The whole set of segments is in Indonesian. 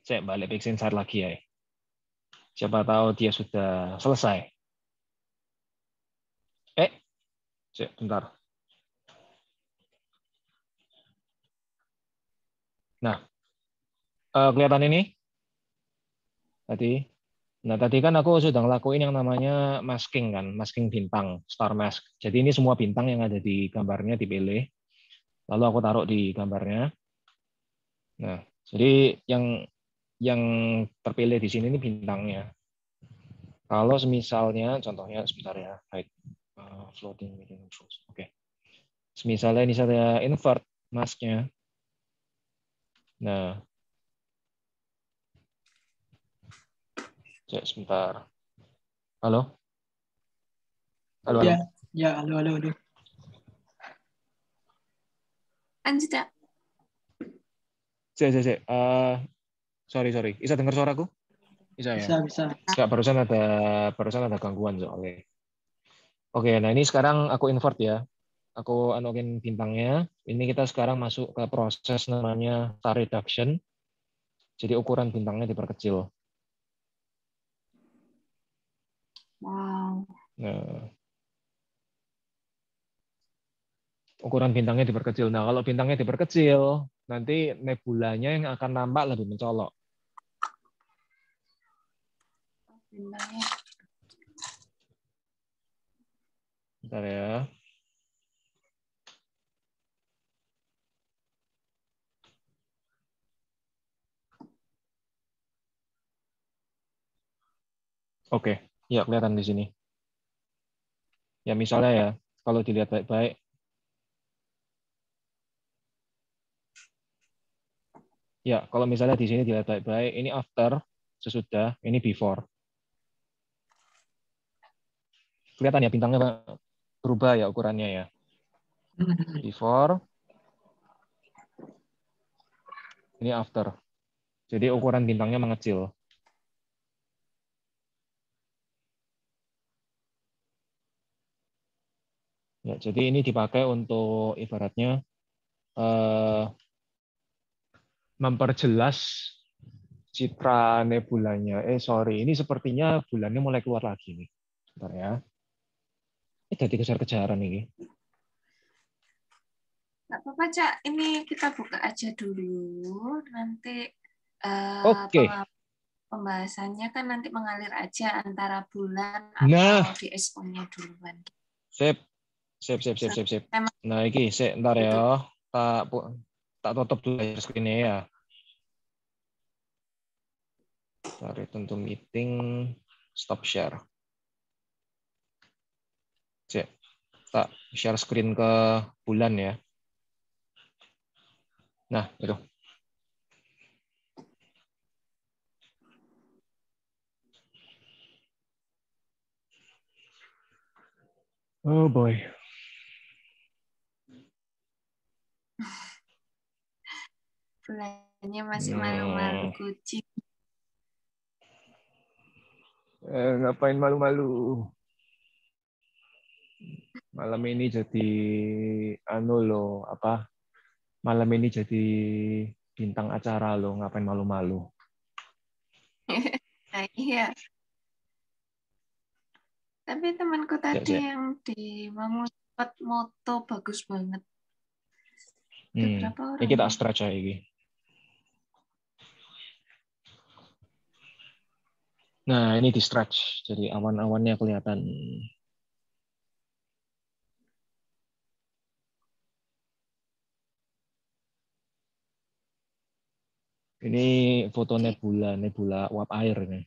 Saya balik Big Insight lagi ya. Siapa tahu dia sudah selesai. Bentar. Nah, kelihatan ini tadi. Nah, tadi kan aku sudah ngelakuin yang namanya masking kan, masking bintang, star mask. Jadi ini semua bintang yang ada di gambarnya dipilih, lalu aku taruh di gambarnya. Nah, jadi yang terpilih di sini ini bintangnya. Kalau misalnya, contohnya sebentar ya, hide floating medium controls. Oke. Misalnya ini saya invert masknya. Nah, cek sebentar. Halo? Halo, halo. Ya, halo. Lanjut ya. Cek. Sorry. Bisa dengar suaraku? Bisa ya? Bisa. Enggak, barusan ada gangguan soalnya. Oke, nah ini sekarang aku invert ya. Aku anokin bintangnya. Ini kita sekarang masuk ke proses namanya star reduction. Jadi ukuran bintangnya diperkecil. Wow. Nah, ukuran bintangnya diperkecil. Nah, kalau bintangnya diperkecil, nanti nebulanya yang akan nampak lebih mencolok. Bintangnya. Bentar ya. Oke, ya kelihatan di sini. Ya misalnya ya, kalau dilihat baik-baik, ya kalau misalnya di sini dilihat baik-baik, ini after, sesudah, ini before. Kelihatan ya bintangnya berubah ya ukurannya ya. Before, ini after. Jadi ukuran bintangnya mengecil. Ya, jadi ini dipakai untuk ibaratnya memperjelas citra nebulanya. Sorry, ini sepertinya bulannya mulai keluar lagi nih. Bentar ya. Ini jadi kejar-kejaran ini. Nggak apa-apa, Cak. Ini kita buka aja dulu. Nanti Oke. pembahasannya kan nanti mengalir aja antara bulan Nah, atau di SP-nya duluan. sip. Nah, iki ntar ya. Tak tutup dulu screen-nya ya. Cari tentu meeting, stop share. Cek, tak share screen ke bulan ya. Nah, itu. Oh boy. Bulannya masih malu-malu kucing. Ngapain malu-malu? Malam ini jadi Malam ini jadi bintang acara lo, ngapain malu-malu? Nah, iya. Tapi temanku tadi yang di membuat moto bagus banget. Berapa orang? Ini kita stretch aja ini. Nah, ini di stretch, jadi awan-awannya kelihatan. Ini foto nebula uap air ini.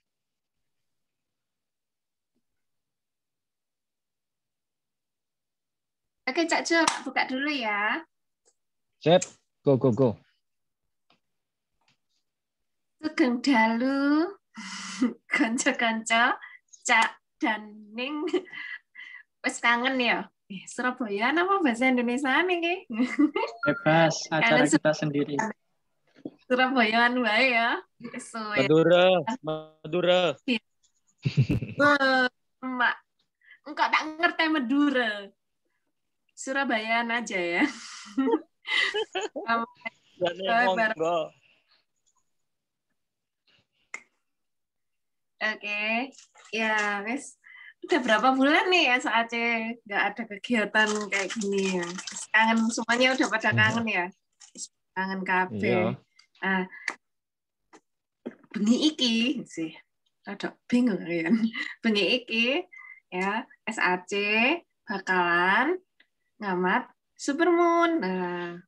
Oke, Cak Jo, buka dulu ya. Set, go. Sugeng dalu, kanca-kanca, Cak dan Ning. Wes kangen ya? Surabaya apa bahasa Indonesia nih? Bebas, acara kita sendiri. Surabayaan wae ya. Madura. Mak, enggak tak ngerti Madura. Surabayaan aja ya. Oke. Ya, wes. Udah berapa bulan nih ya SAC nggak ada kegiatan kayak gini ya. Kangen semuanya udah pada kangen ya. Kangen kabeh. Iya. Nah, bengi iki sih. Rada bingung kan. Bengi iki ya SAC bakalan ngamat Supermoon. Nah,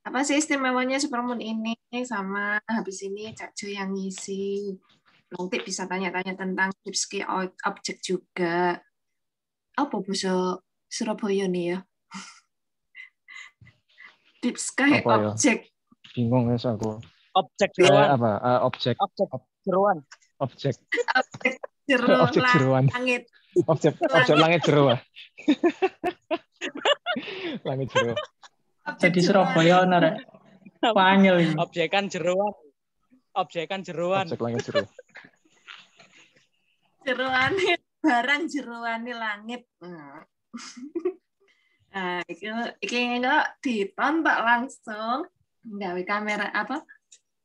apa sih istimewanya Supermoon ini sama habis ini Cak Jo yang ngisi. Nanti bisa tanya-tanya tentang tips key objek juga. Apa bahasa Surabaya nih ya? Tips key Apa ya? objek. Bingung ya aku. Objek jeroan. Apa? Objek Jeroan. objek Objek jero objek jeroan. langit. Objek langit jero. Langit jero. Jadi Surabaya ono rek. Panggil ini. Objekan jeroan. Objek langit jero. Jeroane barang jeroane langit. Nah, iki kok ditonton langsung nggawe kamera apa?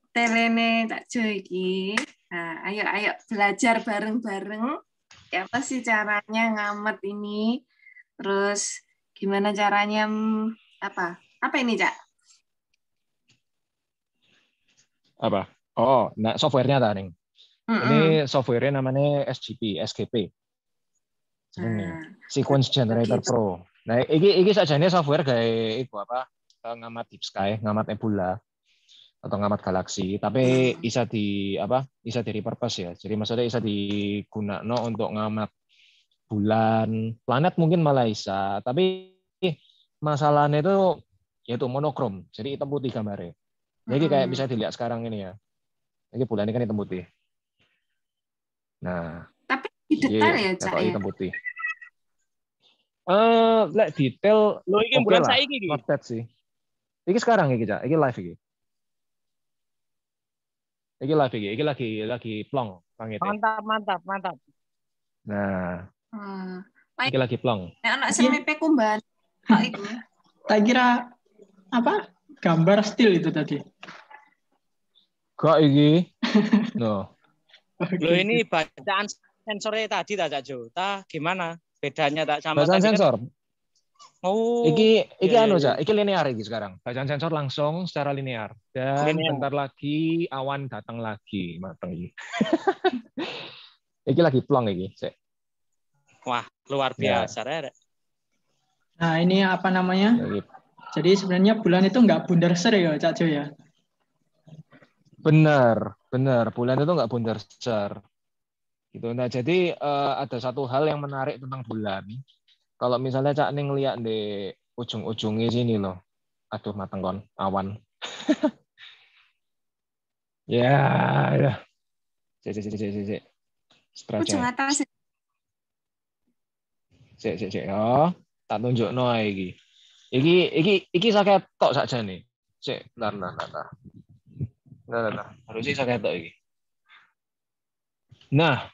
Telene tak Jo iki. Nah, ayo belajar bareng-bareng. Apa sih caranya ngamet ini? Terus gimana caranya apa? Apa ini, Cak? Apa? Oh, nah softwarenya ta ning. Ini softwarenya namanya SGP. Ini Sequence Generator gitu. Pro. Nah, iki sajane software kayak iku apa? Ngamat Deep Sky, ngamat nebula atau ngamat galaksi, tapi bisa bisa di repurpose ya. Jadi maksudnya bisa digunakno untuk ngamat bulan, planet mungkin malah bisa, tapi masalahnya itu yaitu monokrom. Jadi hitam putih gambarnya. Jadi kayak bisa dilihat sekarang ini ya. Ini bulan ini kan hitam putih. Nah, tapi detail ya, Cak ya. Hitam putih. Lek detail Lo iki bulan saiki iki. Not bad sih. Iki sekarang iki, Cak. Iki live iki. Iki live iki. Iki lagi plong langit. Mantap. Nah. Iki lagi plong. Nek anak SMP kumban. Pak itu. Tak kira apa? Gambar still itu tadi. Kok iki? No. Lo ini bacaan sensornya tadi tak Jo. Gimana? Bedanya tak sama bacaan tadi sensor. Kan? Oh. Iki anu, Cak. Iki linear iki sekarang. Bacaan sensor langsung secara linear. Dan bentar lagi awan datang lagi, mateng iki. Iki lagi plong iki, Cek. Wah, luar biasa, Rek. Nah, ini apa namanya? Jadi sebenarnya bulan itu nggak bundar ser ya, Cak Jo ya? Benar. Bulan itu nggak bundar ser. Gitu. Nah, jadi ada satu hal yang menarik tentang bulan. Kalau misalnya Cak Ning lihat di ujung-ujungnya sini loh. Aduh, mateng kon, awan. Ya. Cek. Ujung atas. Cek. Oh, tak tunjukno iki. Iki sakit tok sakjane. Cek, bentar. Nah. Harusnya sakit tok iki. Nah,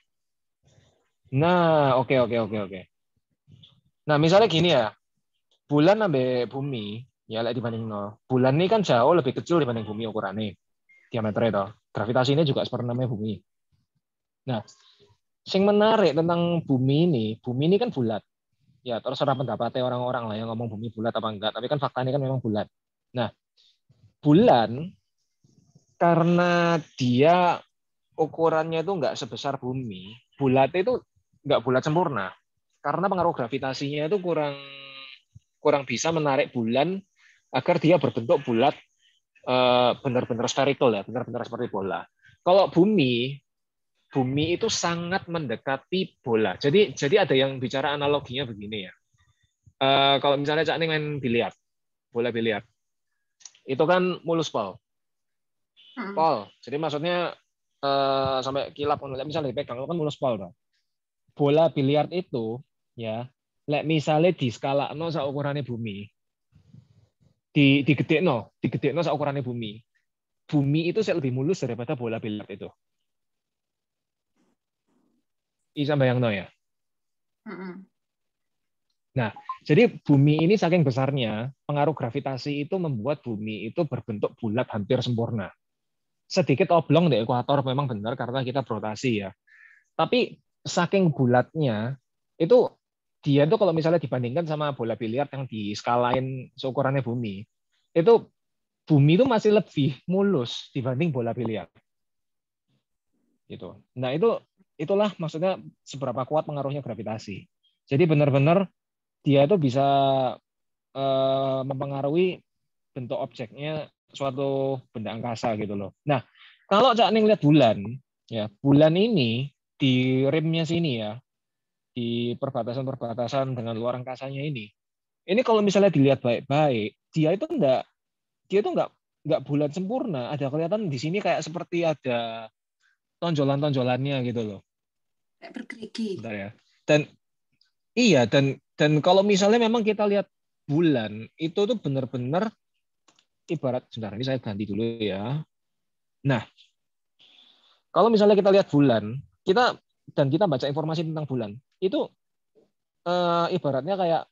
oke. Nah, misalnya gini ya, bulan sampai bumi, ya lek dibanding bulan ini kan jauh lebih kecil dibanding bumi ukurannya, diameternya toh. Gravitasinya juga sepertiganya bumi. Nah, yang menarik tentang bumi ini kan bulat. Ya, terserah pendapatnya orang-orang lah yang ngomong bumi bulat apa enggak, tapi kan faktanya kan memang bulat. Nah, bulan karena dia ukurannya itu enggak sebesar bumi, bulat itu enggak bulat sempurna. Karena pengaruh gravitasinya itu kurang bisa menarik bulan agar dia berbentuk bulat benar-benar spherical ya, benar-benar seperti bola. Kalau bumi itu sangat mendekati bola. Jadi ada yang bicara analoginya begini ya. Kalau misalnya Cak Ning main biliar, bola biliar, itu kan mulus pol. Jadi maksudnya sampai kilap, misalnya dipegang itu kan mulus pol. Bola biliar itu ya, lek misalnya di skala no saukurannya bumi, digedekno saukurannya bumi. Bumi itu lebih mulus daripada bola biliar itu. Bisa bayangno ya. Nah, jadi bumi ini saking besarnya, pengaruh gravitasi itu membuat bumi itu berbentuk bulat hampir sempurna. sedikit oblong di ekuator memang benar karena kita berotasi ya. Tapi saking bulatnya itu dia tuh kalau misalnya dibandingkan sama bola biliar yang diskalain seukurannya bumi, itu bumi itu masih lebih mulus dibanding bola biliar. Gitu. Nah, itulah maksudnya seberapa kuat pengaruhnya gravitasi. Jadi benar-benar dia itu bisa mempengaruhi bentuk objeknya suatu benda angkasa gitu loh. Nah, kalau Cak Ning lihat bulan, ya bulan ini di rimnya sini ya, di perbatasan-perbatasan dengan luar angkasanya ini kalau misalnya dilihat baik-baik, dia itu nggak bulat sempurna. Ada kelihatan di sini kayak seperti ada tonjolan-tonjolannya gitu loh. Kayak bergerigi. Bentar ya. Dan kalau misalnya memang kita lihat bulan itu tuh benar-benar ibarat, sebentar ini saya ganti dulu ya. Nah, kalau misalnya kita lihat bulan, kita baca informasi tentang bulan, itu ibaratnya kayak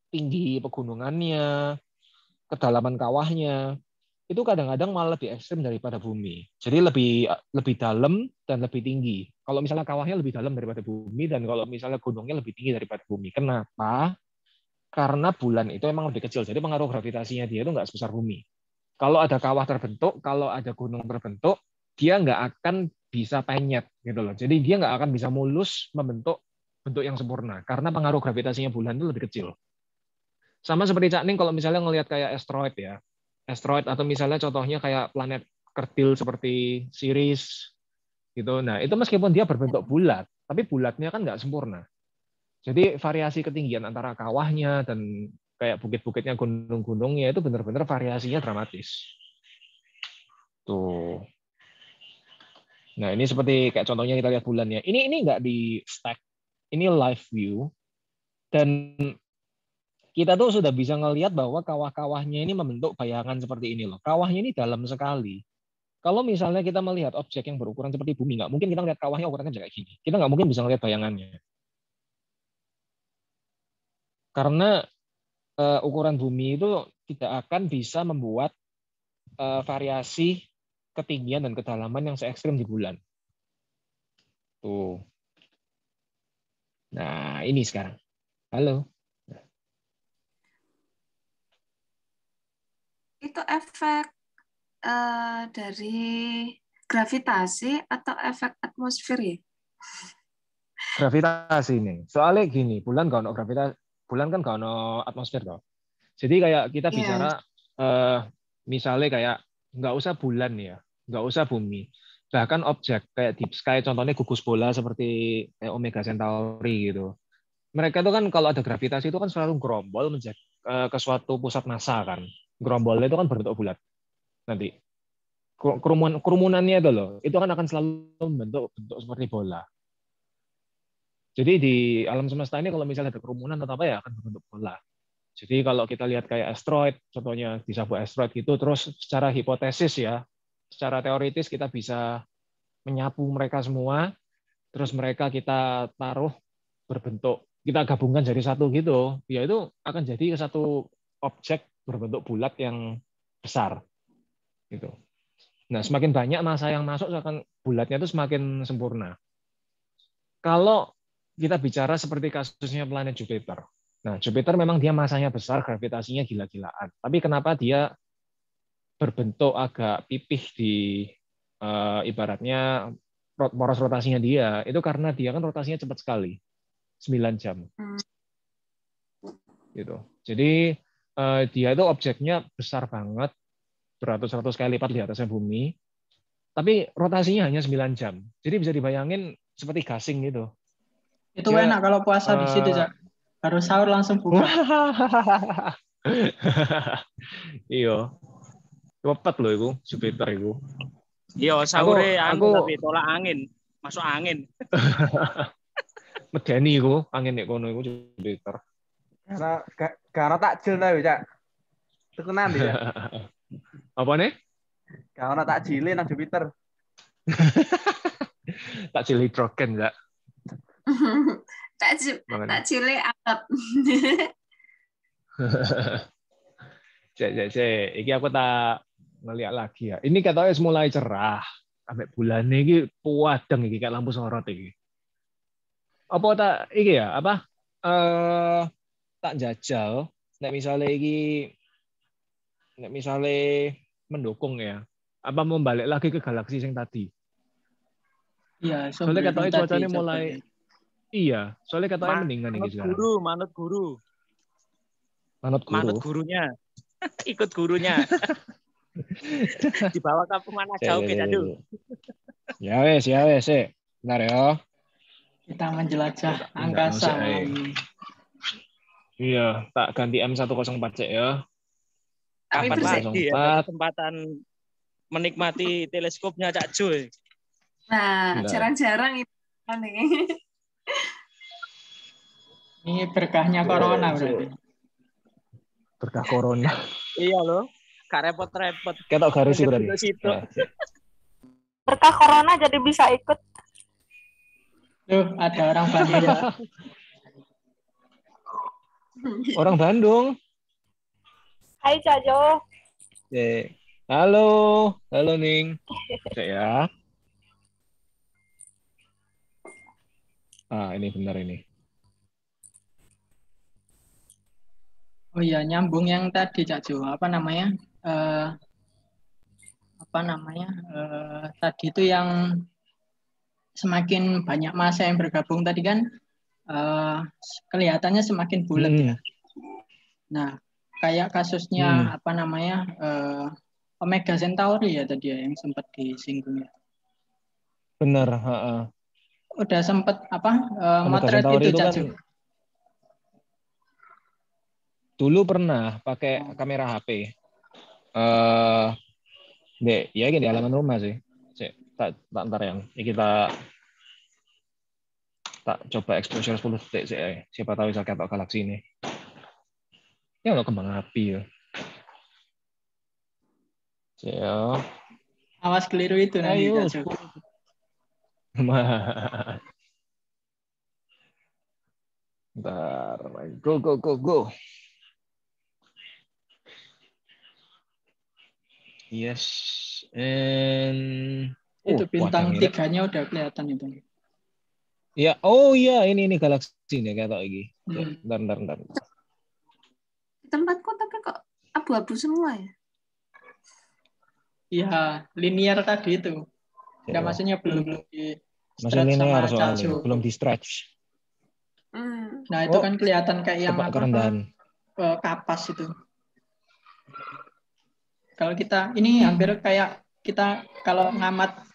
tinggi pegunungannya, kedalaman kawahnya, itu kadang-kadang malah lebih ekstrim daripada bumi. Jadi lebih dalam dan lebih tinggi. Kalau misalnya kawahnya lebih dalam daripada bumi, dan kalau misalnya gunungnya lebih tinggi daripada bumi. Kenapa? Karena bulan itu memang lebih kecil, jadi pengaruh gravitasinya dia itu nggak sebesar bumi. Kalau ada kawah terbentuk, kalau ada gunung terbentuk, dia nggak akan bisa penyet gitu loh. Jadi dia nggak akan bisa mulus membentuk bentuk yang sempurna karena pengaruh gravitasinya bulan itu lebih kecil. Sama seperti Cak Ning kalau misalnya ngelihat kayak asteroid ya, asteroid atau misalnya contohnya kayak planet kerdil seperti Ceres gitu. Nah itu meskipun dia berbentuk bulat, tapi bulatnya kan nggak sempurna. Jadi variasi ketinggian antara kawahnya dan kayak bukit-bukitnya, gunung-gunungnya itu benar-benar variasinya dramatis. Tuh. Nah, ini seperti kayak contohnya kita lihat bulannya. Ini nggak di stack. Ini live view. Dan kita tuh sudah bisa ngelihat bahwa kawah-kawahnya ini membentuk bayangan seperti ini loh. Kawahnya ini dalam sekali. Kalau misalnya kita melihat objek yang berukuran seperti bumi, nggak mungkin kita lihat kawahnya ukurannya kayak gini. Kita nggak mungkin bisa ngelihat bayangannya. Karena ukuran bumi itu tidak akan bisa membuat variasi ketinggian dan kedalaman yang se ekstrim di bulan. Tuh. Nah, ini sekarang. Halo. Itu efek dari gravitasi atau efek atmosfer ya? Gravitasi ini. Soalnya gini, bulan nggak ono gravitasi, bulan kan nggak ono atmosfer toh. Jadi kayak kita bicara misalnya kayak nggak usah bulan ya, nggak usah bumi. Bahkan objek kayak deep sky, contohnya gugus bola seperti Omega Centauri gitu. Mereka itu kan kalau ada gravitasi itu kan selalu gerombol menjadi ke suatu pusat massa kan. Gerombolnya itu kan berbentuk bulat. Nanti kerumunannya itu loh, itu kan akan selalu membentuk bentuk seperti bola. Jadi di alam semesta ini kalau misalnya ada kerumunan atau apa ya akan berbentuk bola. Jadi kalau kita lihat kayak asteroid, contohnya disebut asteroid gitu, terus secara hipotesis ya, secara teoritis kita bisa menyapu mereka semua, terus mereka kita taruh berbentuk, kita gabungkan jadi satu gitu, ya itu akan jadi satu objek berbentuk bulat yang besar. Gitu. Nah, semakin banyak massa yang masuk, akan bulatnya itu semakin sempurna. Kalau kita bicara seperti kasusnya planet Jupiter. Nah, Jupiter memang dia massanya besar, gravitasinya gila-gilaan. Tapi kenapa dia berbentuk agak pipih di ibaratnya poros rotasinya dia? Itu karena dia kan rotasinya cepat sekali, 9 jam. Gitu. Jadi dia itu objeknya besar banget, beratus-ratus kali lipat di atasnya bumi. Tapi rotasinya hanya 9 jam. Jadi bisa dibayangin seperti gasing gitu. Itu dia, enak kalau puasa di situ, Cak. Baru sahur langsung buka. Iya. Cepet loh itu, Jupiter itu. Iya, sahur tapi tolak angin, masuk angin. Medeni iku, angin nek kono iku Jupiter. Karena takjil ta, Cak. Tekenan ya. Apa nih? Karena takjile nang Jupiter. Takjil hidrogen, Cak. Takjile anget. Cek. Iki aku tak ngeliat lagi ya. Ini katanya mulai cerah. Sampai bulan ini puadeng iki kayak lampu sorot iki. Apa tak iki ya? Apa? Tak jajal nek misalnya mendukung ya. Apa mau balik lagi ke galaksi yang tadi? Iya, Soalnya Sombrero katanya tadi cuacanya coba mulai ya. iya, soalnya katanya mendingan ini sekarang. Manut guru. Manut Manut guru. gurunya. Ikut gurunya. Dibawa ke kemana jauh ke Jadu. Ya wes, sih. Bentar ya. Kita menjelajah Enggak, angkasa enggak, malam ini. Iya, tak ganti M104 cek ya. Tapi Kapan bersih. lagi ada kesempatan menikmati teleskopnya Cak Jo? Nah, Benar. jarang-jarang itu nih. Ini berkahnya corona berarti. Berkah corona. Iya loh. Gak repot-repot. Ketok garis sih berarti. Situ. Berkah corona jadi bisa ikut. Tuh, ada orang Bandung. Orang Bandung. Hai Cajo. Halo, halo Ning. Cek ya. Ini benar ini. Oh iya, nyambung yang tadi Cak Jo. Apa namanya? Tadi itu yang semakin banyak massa yang bergabung tadi kan kelihatannya semakin bulat ya. Nah, kayak kasusnya Omega Centauri ya tadi ya yang sempat disinggung ya. Benar, Udah sempat Omega motret Centauri itu kan Cak Jo. dulu pernah pakai kamera HP. Ya ini di halaman rumah sih. Tak ntar yang ini kita tak coba exposure 10 detik sih. Siapa tahu bisa ketok galaksi ini. Ya lo kembang api ya. Ya. Awas keliru itu nanti Ayo. Cak Jo. Bentar. Go. Yes. And Itu bintang 3-nya udah kelihatan itu. Ya, ini galaksi nih kayak tau iki. Bentar. Tempatku tapi kok abu-abu semua ya? Iya, linear tadi itu. Enggak maksudnya belum di Maksudnya linear sama soalnya, belum di stretch. Nah, itu kan kelihatan kayak yang kerendahan. Kapas itu. Kalau kita ini hampir kayak kita kalau ngamat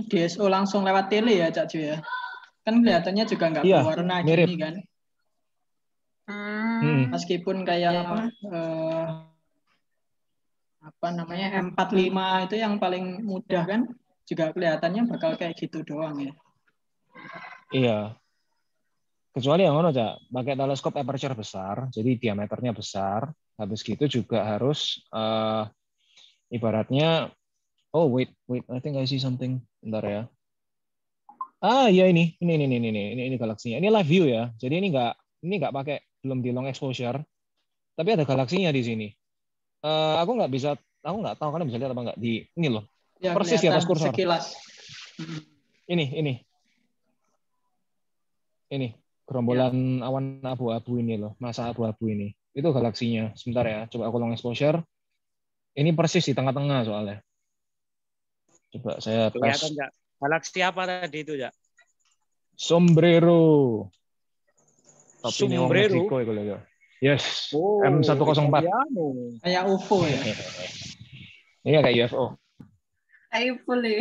DSO langsung lewat tele ya Cak Jo ya. Kan kelihatannya juga nggak berwarna mirip. gini kan. Meskipun kayak M45 itu yang paling mudah kan juga kelihatannya bakal kayak gitu doang ya. Iya. Kecuali yang mana Cak, pakai teleskop aperture besar, jadi diameternya besar. Habis gitu juga harus ibaratnya wait, I think I see something. Bentar ya. Iya ini galaksinya. Ini live view ya. Jadi ini nggak pakai, belum di long exposure. Tapi ada galaksinya di sini. Aku nggak tahu kalian bisa lihat apa nggak di ini loh. Ya, persis di atas kursor. Sekilas. Ini gerombolan awan abu-abu ini loh, masa abu-abu ini. Itu galaksinya. Sebentar ya, coba aku long exposure. Ini persis di tengah-tengah soalnya. Coba saya tes. Galaksi apa tadi itu ya? Sombrero. Topi Sombrero. Meksiko itu loh. Yes. M104. Kayak UFO ya. Iya kayak UFO. Kayak boleh.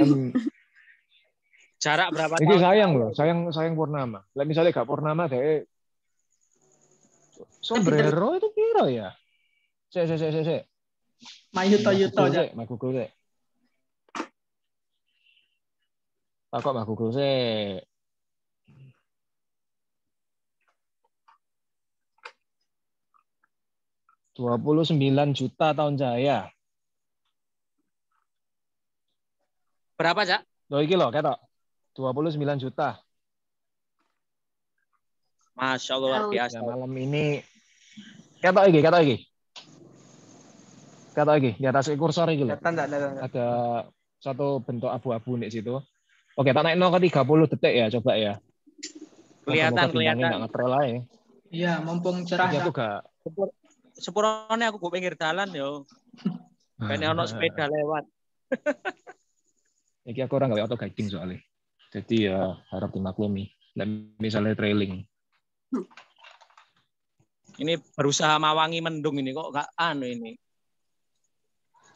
Jarak berapa Ini tahun? sayang loh, sayang purnama. Lah misalnya gak purnama kayak Sombrero itu kira ya. Sik. Mayuto ya. Mak Google sik. Takok Mak Google sik. $29 juta tahun cahaya. Berapa, Cak? Loh iki lho, ketok. 29 juta. Masya Allah, luar biasa. Ya, malam ini ketok iki. Kata lagi di atas kursor iki lho. Kelihatan enggak? Ada satu bentuk abu-abu di situ. Oke, tak naik 0 ke 30 detik ya, coba ya. Kelihatan, Moga-moga bintangnya nggak ngetrol aja. Iya, mumpung cerah. Jadi aku gak sepurone aku kok pinggir dalan yo. Ben ono sepeda lewat. Iki aku orang nggak auto guiding soalnya. Jadi ya harap dimaklumi. Dan misalnya trailing. Ini berusaha mawangi mendung ini kok nggak anu ini.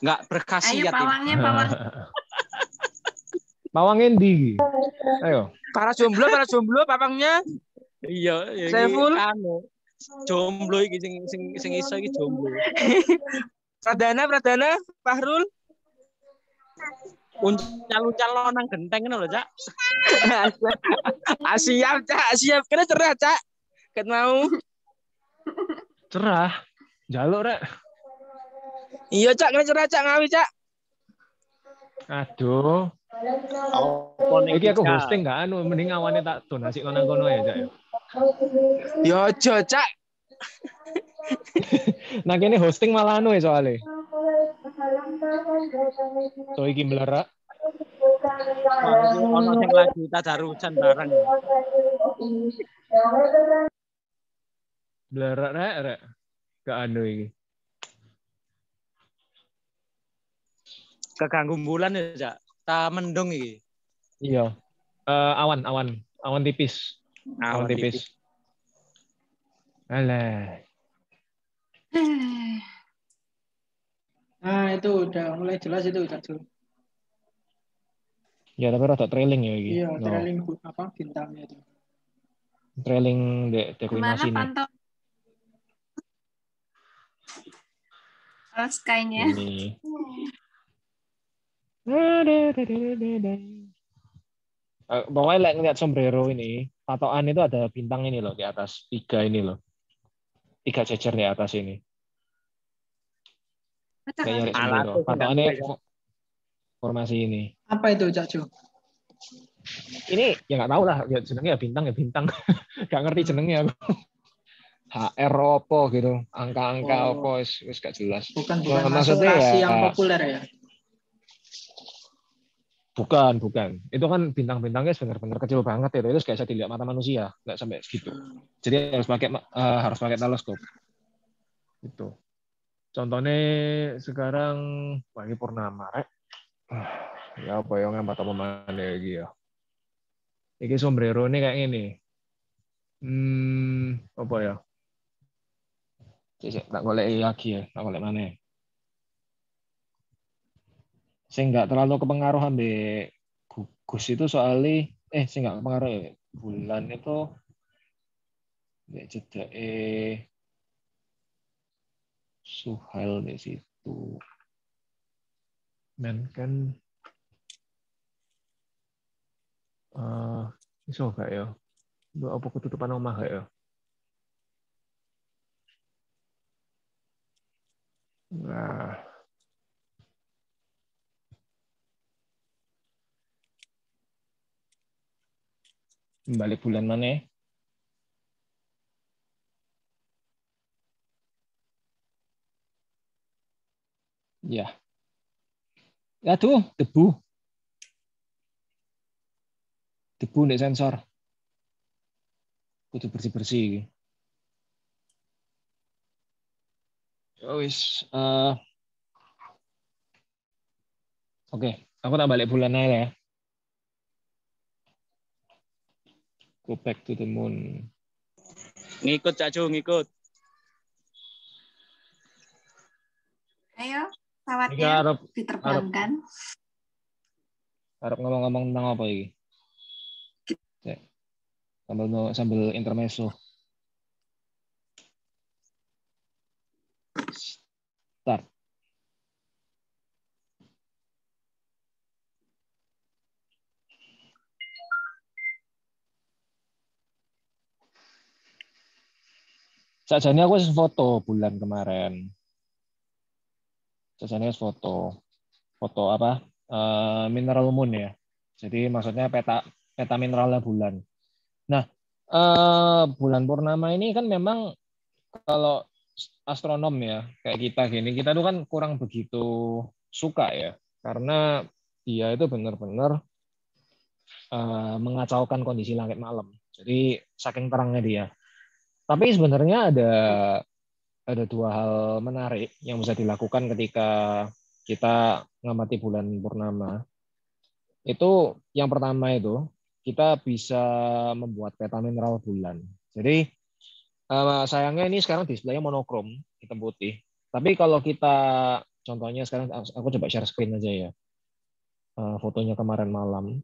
Nggak berkhasiat. Ayo pawangnya pawang. Pawang endi? Ayo. Para jomblo pawangnya. Iya, Saiful. Anu. Jomblo iki sing iso iki jomblo. Pradana, Fahrul. Uncal-uncal nang genteng ngono lho, Cak. Siap, Cak. Siap. Kena cerah, Cak. Ket mau. Cerah. Jaluk rek. Iya, Cak. Kena cerah, Cak. Ngawi, Cak. Aduh. Iki aku hosting gak anu, mending awane tak donasi nang kono ya, Cak. Yo, ojo, Cak. Nah, kene hosting malah anu ya soalnya. So iki melerak. Ono sing lagi tadarusan bareng. Melerak rek. Gak anu iki. Keganggu bulan ya, Cak. Ta mendung iki. Iya. Awan tipis. Awan tipis. Alah. Nah, itu udah mulai jelas itu, Cak Jul. Ya, tapi rada trailing ya iki. Iya, trailing apa bintangnya itu. Trailing deklinasi nih. Pantau sky-nya. Ini. Pokoknya ngeliat sombrero ini, patokan itu ada bintang ini loh di atas 3 ini loh. 3 cecer di atas ini. Kayak sombrero. Patokannya formasi ini. Apa itu, Cak Jul? Ini ya nggak tahu lah, ya jenengnya ya bintang. Gak ngerti jenengnya aku. HR opo gitu, angka-angka opo wis gak jelas. Bukan maksudnya rasi ya, yang populer ya. Bukan. Itu kan bintang-bintangnya benar-benar kecil banget ya. Itu kayak bisa dilihat mata manusia, nggak sampai segitu. Jadi harus pakai teleskop. Itu. Contohnya sekarang pagi purnama, ya apa yang ngambat apa mana lagi ya. Iki sombrero ini kayak gini. Apa ya? Tak golek lagi ya, tak golek mana ya. Saya nggak terlalu kepengaruh ambil gugus itu soalnya saya nggak kepengaruh ya. Bulan itu jeda Suhail di situ. Men kan iso gak ya? Apa ketutupan omah gak ya? Nah, balik bulan mana? Ya. Aduh, debu nih sensor. Kudu bersih-bersih. Wis, oke, aku tak balik bulan aja ya. Go back to the moon. Ngikut, Cak Ju, ngikut. Ayo, pesawatnya diterbangkan. Harap ngomong-ngomong tentang apa ini? Sambil intermezzo. Start. Sajane aku foto bulan kemarin. Sajane foto apa? Mineral moon ya. Jadi maksudnya peta mineralnya bulan. Nah, bulan purnama ini kan memang kalau astronom ya, kayak kita gini, kita tuh kan kurang begitu suka ya, karena dia itu benar-benar mengacaukan kondisi langit malam. Jadi saking terangnya dia. Tapi sebenarnya ada dua hal menarik yang bisa dilakukan ketika kita ngamati bulan purnama. Itu yang pertama itu kita bisa membuat peta mineral bulan. Jadi sayangnya ini sekarang displaynya monokrom, hitam putih. Tapi kalau kita contohnya sekarang aku coba share screen aja ya. Fotonya kemarin malam.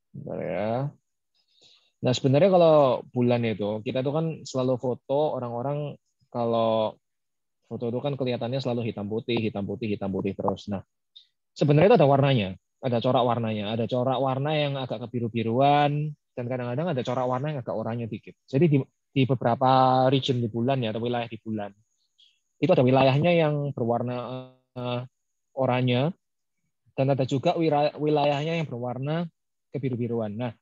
Bentar ya. Nah, sebenarnya kalau bulan itu, kita tuh kan selalu foto orang-orang kalau foto itu kan kelihatannya selalu hitam putih, hitam putih, hitam putih terus. Nah, sebenarnya itu ada warnanya, ada corak warnanya, ada corak warna yang agak kebiru-biruan, dan kadang-kadang ada corak warna yang agak oranye dikit. Jadi di beberapa region di bulan ya, atau wilayah di bulan, itu ada wilayahnya yang berwarna oranye, dan ada juga wilayahnya yang berwarna kebiru-biruan. Nah,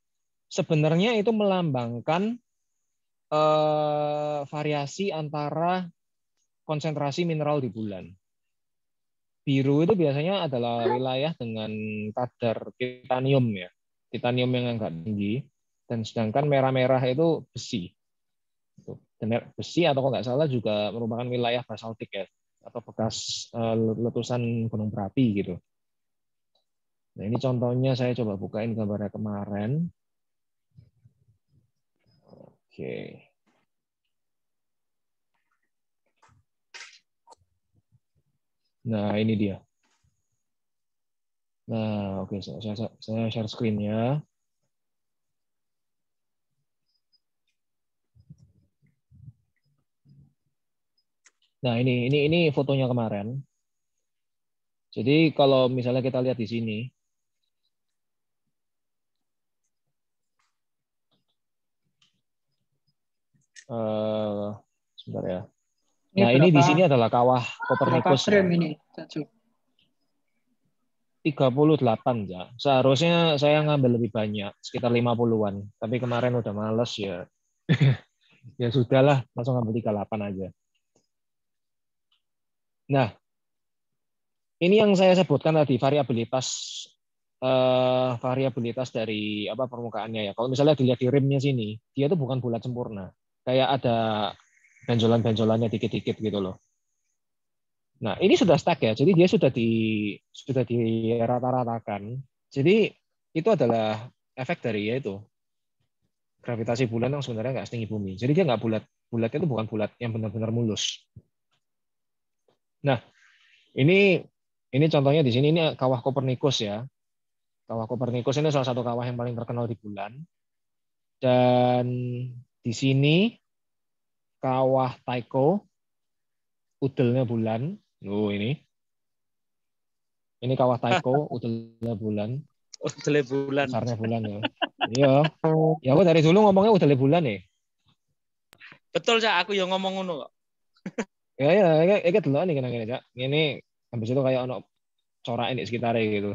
sebenarnya itu melambangkan variasi antara konsentrasi mineral di bulan. Biru itu biasanya adalah wilayah dengan kadar titanium ya, titanium yang agak tinggi, dan sedangkan merah-merah itu besi. Dan besi atau kalau nggak salah juga merupakan wilayah basaltik ya, atau bekas letusan gunung berapi gitu. Nah ini contohnya saya coba bukain gambarnya kemarin. Oke. Nah, ini dia. Nah, oke, saya share screen-nya. Nah, ini fotonya kemarin. Jadi kalau misalnya kita lihat di sini, sebentar ya. Nah, ini di sini adalah kawah Kopernikus. Berapa frame ini, Cak? 38 ya. Seharusnya saya ngambil lebih banyak, sekitar 50-an. Tapi kemarin udah males ya. Ya sudahlah, langsung ngambil 38 aja. Nah, ini yang saya sebutkan tadi variabilitas dari apa permukaannya ya. Kalau misalnya dilihat di rimnya sini, dia itu bukan bulat sempurna. Kayak ada benjolan-benjolannya dikit-dikit gitu loh. Nah, ini sudah stuck ya. Jadi dia sudah dirata-ratakan. Jadi itu adalah efek dari yaitu gravitasi bulan yang sebenarnya nggak setinggi bumi. Jadi dia nggak bulat. Bulatnya itu bukan bulat yang benar-benar mulus. Nah, ini contohnya di sini, ini kawah Kopernikus ya. Kawah Kopernikus ini salah satu kawah yang paling terkenal di bulan. Dan di sini kawah Tycho, udelnya bulan. Ini kawah Tycho, udelnya bulan. Udelnya bulan. Besarnya bulan ya. Iya. Ya aku dari dulu ngomongnya udelnya bulan ya. Betul, Cak. Aku yang ngomong ngono kok. Ya, dulu nih kena-kena, Cak. Ini habis itu kayak ono corak ini sekitarnya gitu.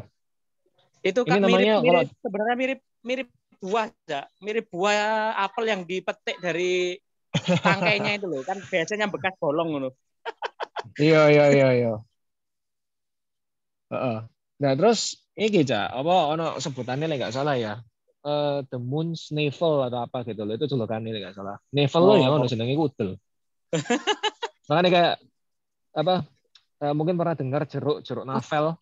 Itu kan mirip sebenarnya mirip buah, Cak. Mirip buah apel yang dipetik dari tangkainya itu loh. Kan biasanya bekas bolong ngono. Iya. Nah, terus ini Cak, apa ono sebutannya nggak salah ya. The Moon's Navel atau apa gitu loh. Itu julukan ini nggak salah. Navel lo ya ono jenenge udel. Makanya kayak apa? Mungkin pernah dengar jeruk navel.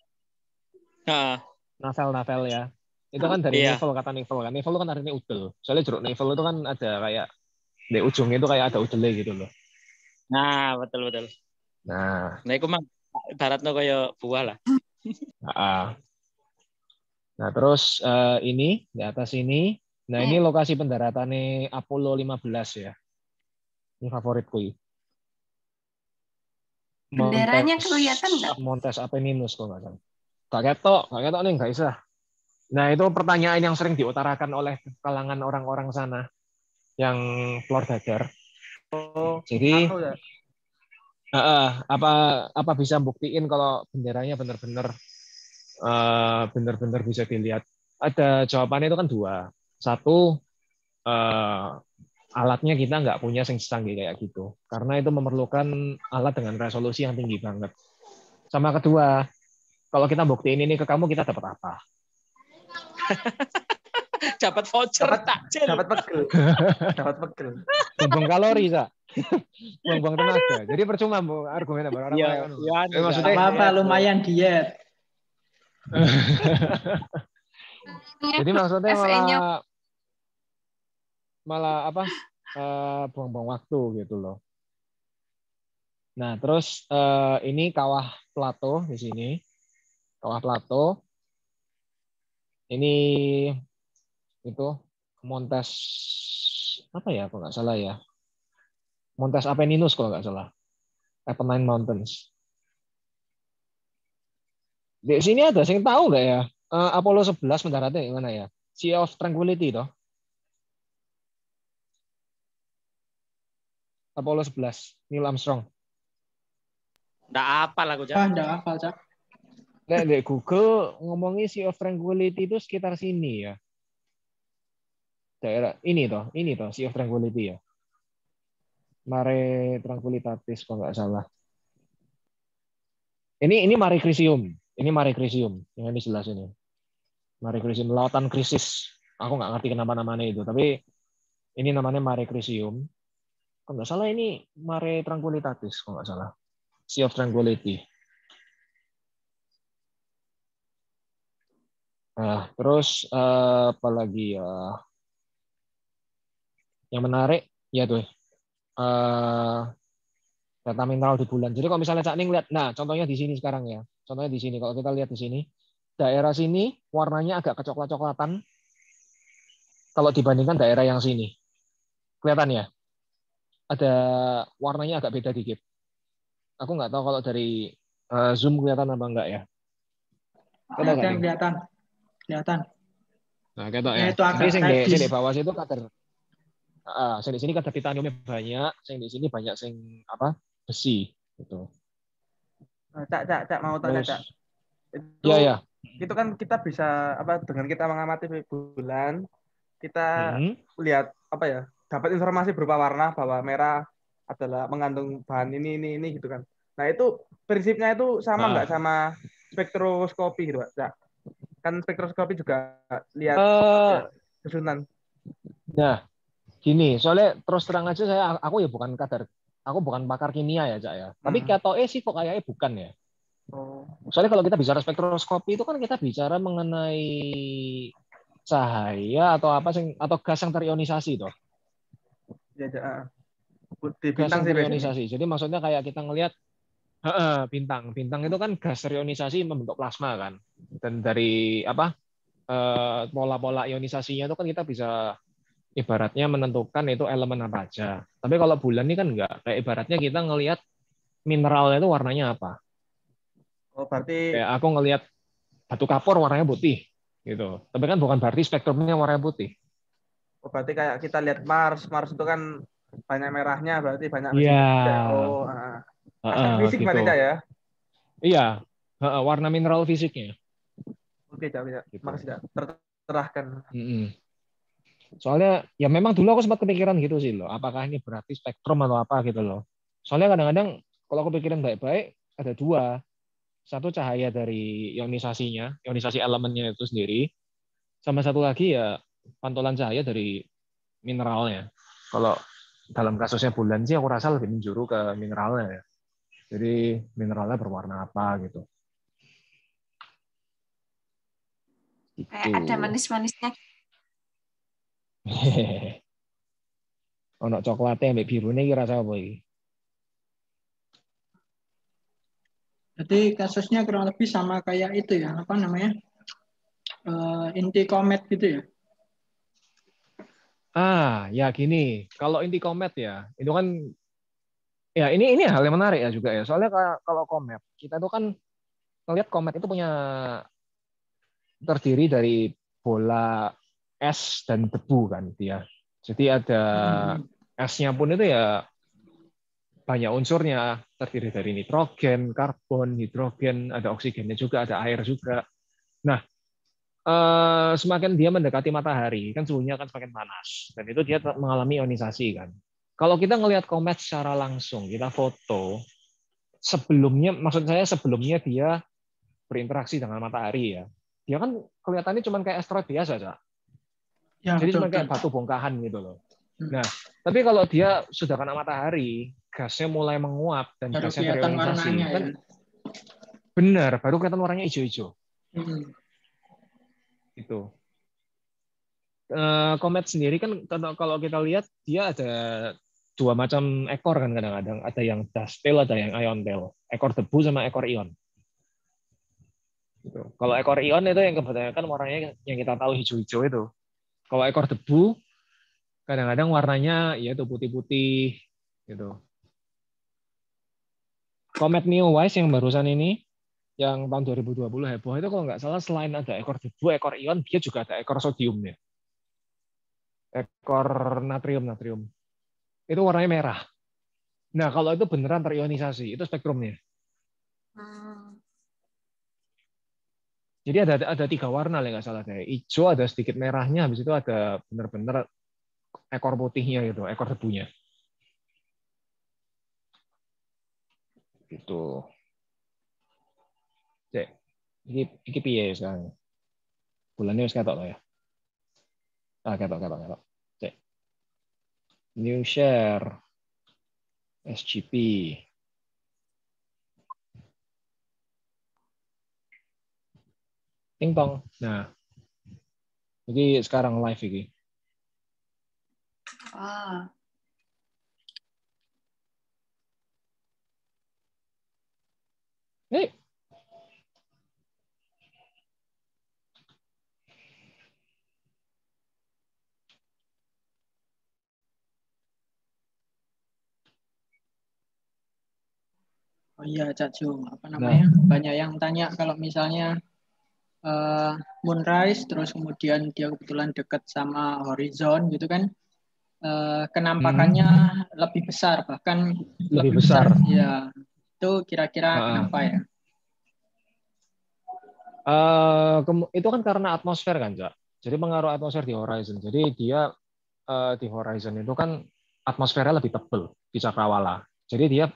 Navel ya. Itu kan dari navel, kata navel kan. Navel itu kan artinya udel. Soalnya jeruk navel itu kan ada kayak di ujungnya itu kayak ada udelnya gitu loh. Nah, betul. Nah, itu mah ibaratnya kayak buah lah. Nah, terus ini di atas ini, nah ini lokasi pendaratannya Apollo 15 ya. Ini favoritku. Benderanya kelihatan nggak? Montes Apenninus kok nggak salah. Gak ketok nih, nggak bisa. Nah, itu pertanyaan yang sering diutarakan oleh kalangan orang-orang sana yang keluar dadar. Jadi ya. apa bisa buktiin kalau benderanya benar-benar bisa dilihat? Ada jawabannya itu kan dua. Satu, alatnya kita nggak punya yang secanggih kayak gitu, karena itu memerlukan alat dengan resolusi yang tinggi banget. Sama kedua, kalau kita buktiin ini ke kamu, kita dapat apa? Dapat voucher takjil. Dapat pegel. Dapat pegel. Buang kalori, Sa. Buang tenaga. Jadi percuma argumennya orang Iya, maksudnya apa lumayan diet. Jadi maksudnya malah apa? Buang-buang waktu gitu loh. Nah, terus ini kawah Plato di sini. Kawah Plato. Ini itu Montes apa ya, kalau nggak salah ya. Montes Apenninus kalau nggak salah. Apennine Mountains. Di sini ada yang tahu nggak ya? Apollo 11 mendaratnya di mana ya? Sea of Tranquility toh. Apollo 11, Neil Armstrong. Nggak hafal aku, Cak. Nggak hafal, Cak. Nah, di Google ngomongin Sea of Tranquility itu sekitar sini ya. Daerah ini toh Sea of Tranquility ya. Mare Tranquillitatis kalau nggak salah. Ini Mare Crisium. Ini Mare Crisium yang ini jelas ini. Mare Crisium, lautan krisis. Aku nggak ngerti kenapa namanya itu, tapi ini namanya Mare Crisium. Kalau nggak salah ini Mare Tranquillitatis kalau nggak salah. Sea of Tranquility. Nah, terus apa lagi ya? Yang menarik ya tuh data mineral di bulan. Jadi kalau misalnya Cak Ning lihat, nah contohnya di sini sekarang ya. Contohnya di sini, kalau kita lihat di sini, daerah sini warnanya agak kecoklat-coklatan kalau dibandingkan daerah yang sini. Kelihatan ya? Ada warnanya agak beda dikit. Aku nggak tahu kalau dari zoom kelihatan apa enggak ya. Kelihatan. Nah, ketok ya. Itu agak Jadi sing di bawah situ kadar sing di sini kadar titaniumnya banyak, sing di sini banyak sing apa? Besi gitu. Cak mau tanya, Cak. Itu ya. Itu kan kita bisa apa dengan kita mengamati bulan, kita lihat apa ya? Dapat informasi berupa warna bahwa merah adalah mengandung bahan ini gitu kan. Nah, itu prinsipnya itu sama nggak sama spektroskopi gitu, Cak? Kan spektroskopi juga lihat susunan. Nah, gini, soalnya terus terang aja aku bukan pakar kimia ya, Cak ya. Tapi ketoke sih kok kayaknya bukan ya. Soalnya kalau kita bicara spektroskopi itu kan kita bicara mengenai cahaya atau gas yang terionisasi toh. Ya. Gas yang terionisasi. Jadi maksudnya kayak kita ngelihat bintang itu kan gas terionisasi membentuk plasma kan. Dan dari pola-pola ionisasinya itu kan kita bisa ibaratnya menentukan itu elemen apa aja. Tapi kalau bulan ini kan enggak. Kayak ibaratnya kita ngelihat mineralnya itu warnanya apa. Oh, berarti kayak aku ngelihat batu kapur warnanya putih gitu. Tapi kan bukan berarti spektrumnya warnanya putih. Oh, berarti kayak kita lihat Mars itu kan banyak merahnya, berarti banyak Iya. Aspek fisik gitu. berarti ya? Iya, warna mineral fisiknya. Oke, Cak. Gitu. Makasih, Cak. Tercerahkan. Soalnya ya memang dulu aku sempat kepikiran gitu sih loh. Apakah ini berarti spektrum atau apa gitu loh. Soalnya kadang-kadang kalau aku pikirin baik-baik ada dua. Satu cahaya dari ionisasi elemennya itu sendiri. Sama satu lagi ya pantulan cahaya dari mineralnya. Kalau dalam kasusnya bulan sih aku rasa lebih menjuru ke mineralnya ya. Jadi mineralnya berwarna apa gitu. Kayak ada manis-manisnya. Ono coklatnya ambek birune iki rasa apa iki? Jadi kasusnya kurang lebih sama kayak itu ya, apa namanya? Inti komet gitu ya. Ya gini, kalau inti komet ya, itu kan ya ini hal yang menarik ya juga ya. Soalnya kalau komet, kita tuh kan ngelihat komet itu punya terdiri dari bola es dan debu kan dia. Jadi ada esnya pun itu ya banyak unsurnya, terdiri dari nitrogen, karbon, hidrogen, ada oksigennya juga, ada air juga. Nah, semakin dia mendekati matahari, kan suhunya akan semakin panas, dan itu dia mengalami ionisasi kan. Kalau kita ngelihat komet secara langsung, kita foto, sebelumnya, maksud saya sebelumnya dia berinteraksi dengan matahari ya, dia kan kelihatannya cuma kayak asteroid biasa, Cak. Ya, Jadi cuma betul. kayak batu bongkahan gitu loh. Nah, tapi kalau dia sudah kena matahari, gasnya mulai menguap dan Baru gasnya kelihatan terionisasi. warnanya Kan ya. benar, baru kelihatan warnanya hijau-hijau. Itu. Komet sendiri kan kalau kita lihat dia ada dua macam ekor kan kadang-kadang. Ada yang dust tail, ada yang ion tail. Ekor debu sama ekor ion. Gitu. Kalau ekor ion itu yang kebanyakan warnanya yang kita tahu hijau-hijau itu. Kalau ekor debu kadang-kadang warnanya yaitu putih-putih gitu. Komet Neowise yang barusan ini yang tahun 2020 heboh itu kalau nggak salah selain ada ekor debu, ekor ion, dia juga ada ekor sodiumnya. Ekor natrium. Itu warnanya merah. Nah, kalau itu beneran terionisasi, itu spektrumnya. Jadi ada 3 warna nggak salah deh. Hijau, ada sedikit merahnya, habis itu ada bener-bener ekor putihnya gitu, ekor debunya. Gitu. Cek. Iki piye sekarang? Bulannya wis ketok ya. Ketok. Cek. New share. SGP. Ting tong. Nah. Jadi sekarang live iki. Hey. Oh iya, Cak Jo, apa namanya? Banyak yang tanya kalau misalnya moonrise, terus kemudian dia kebetulan dekat sama horizon gitu kan, kenampakannya lebih besar, bahkan lebih besar. Ya, itu kira-kira kenapa ya? Itu kan karena atmosfer kan, Cak. Jadi pengaruh atmosfer di horizon. Jadi dia di horizon itu kan atmosfernya lebih tebal di cakrawala. Jadi dia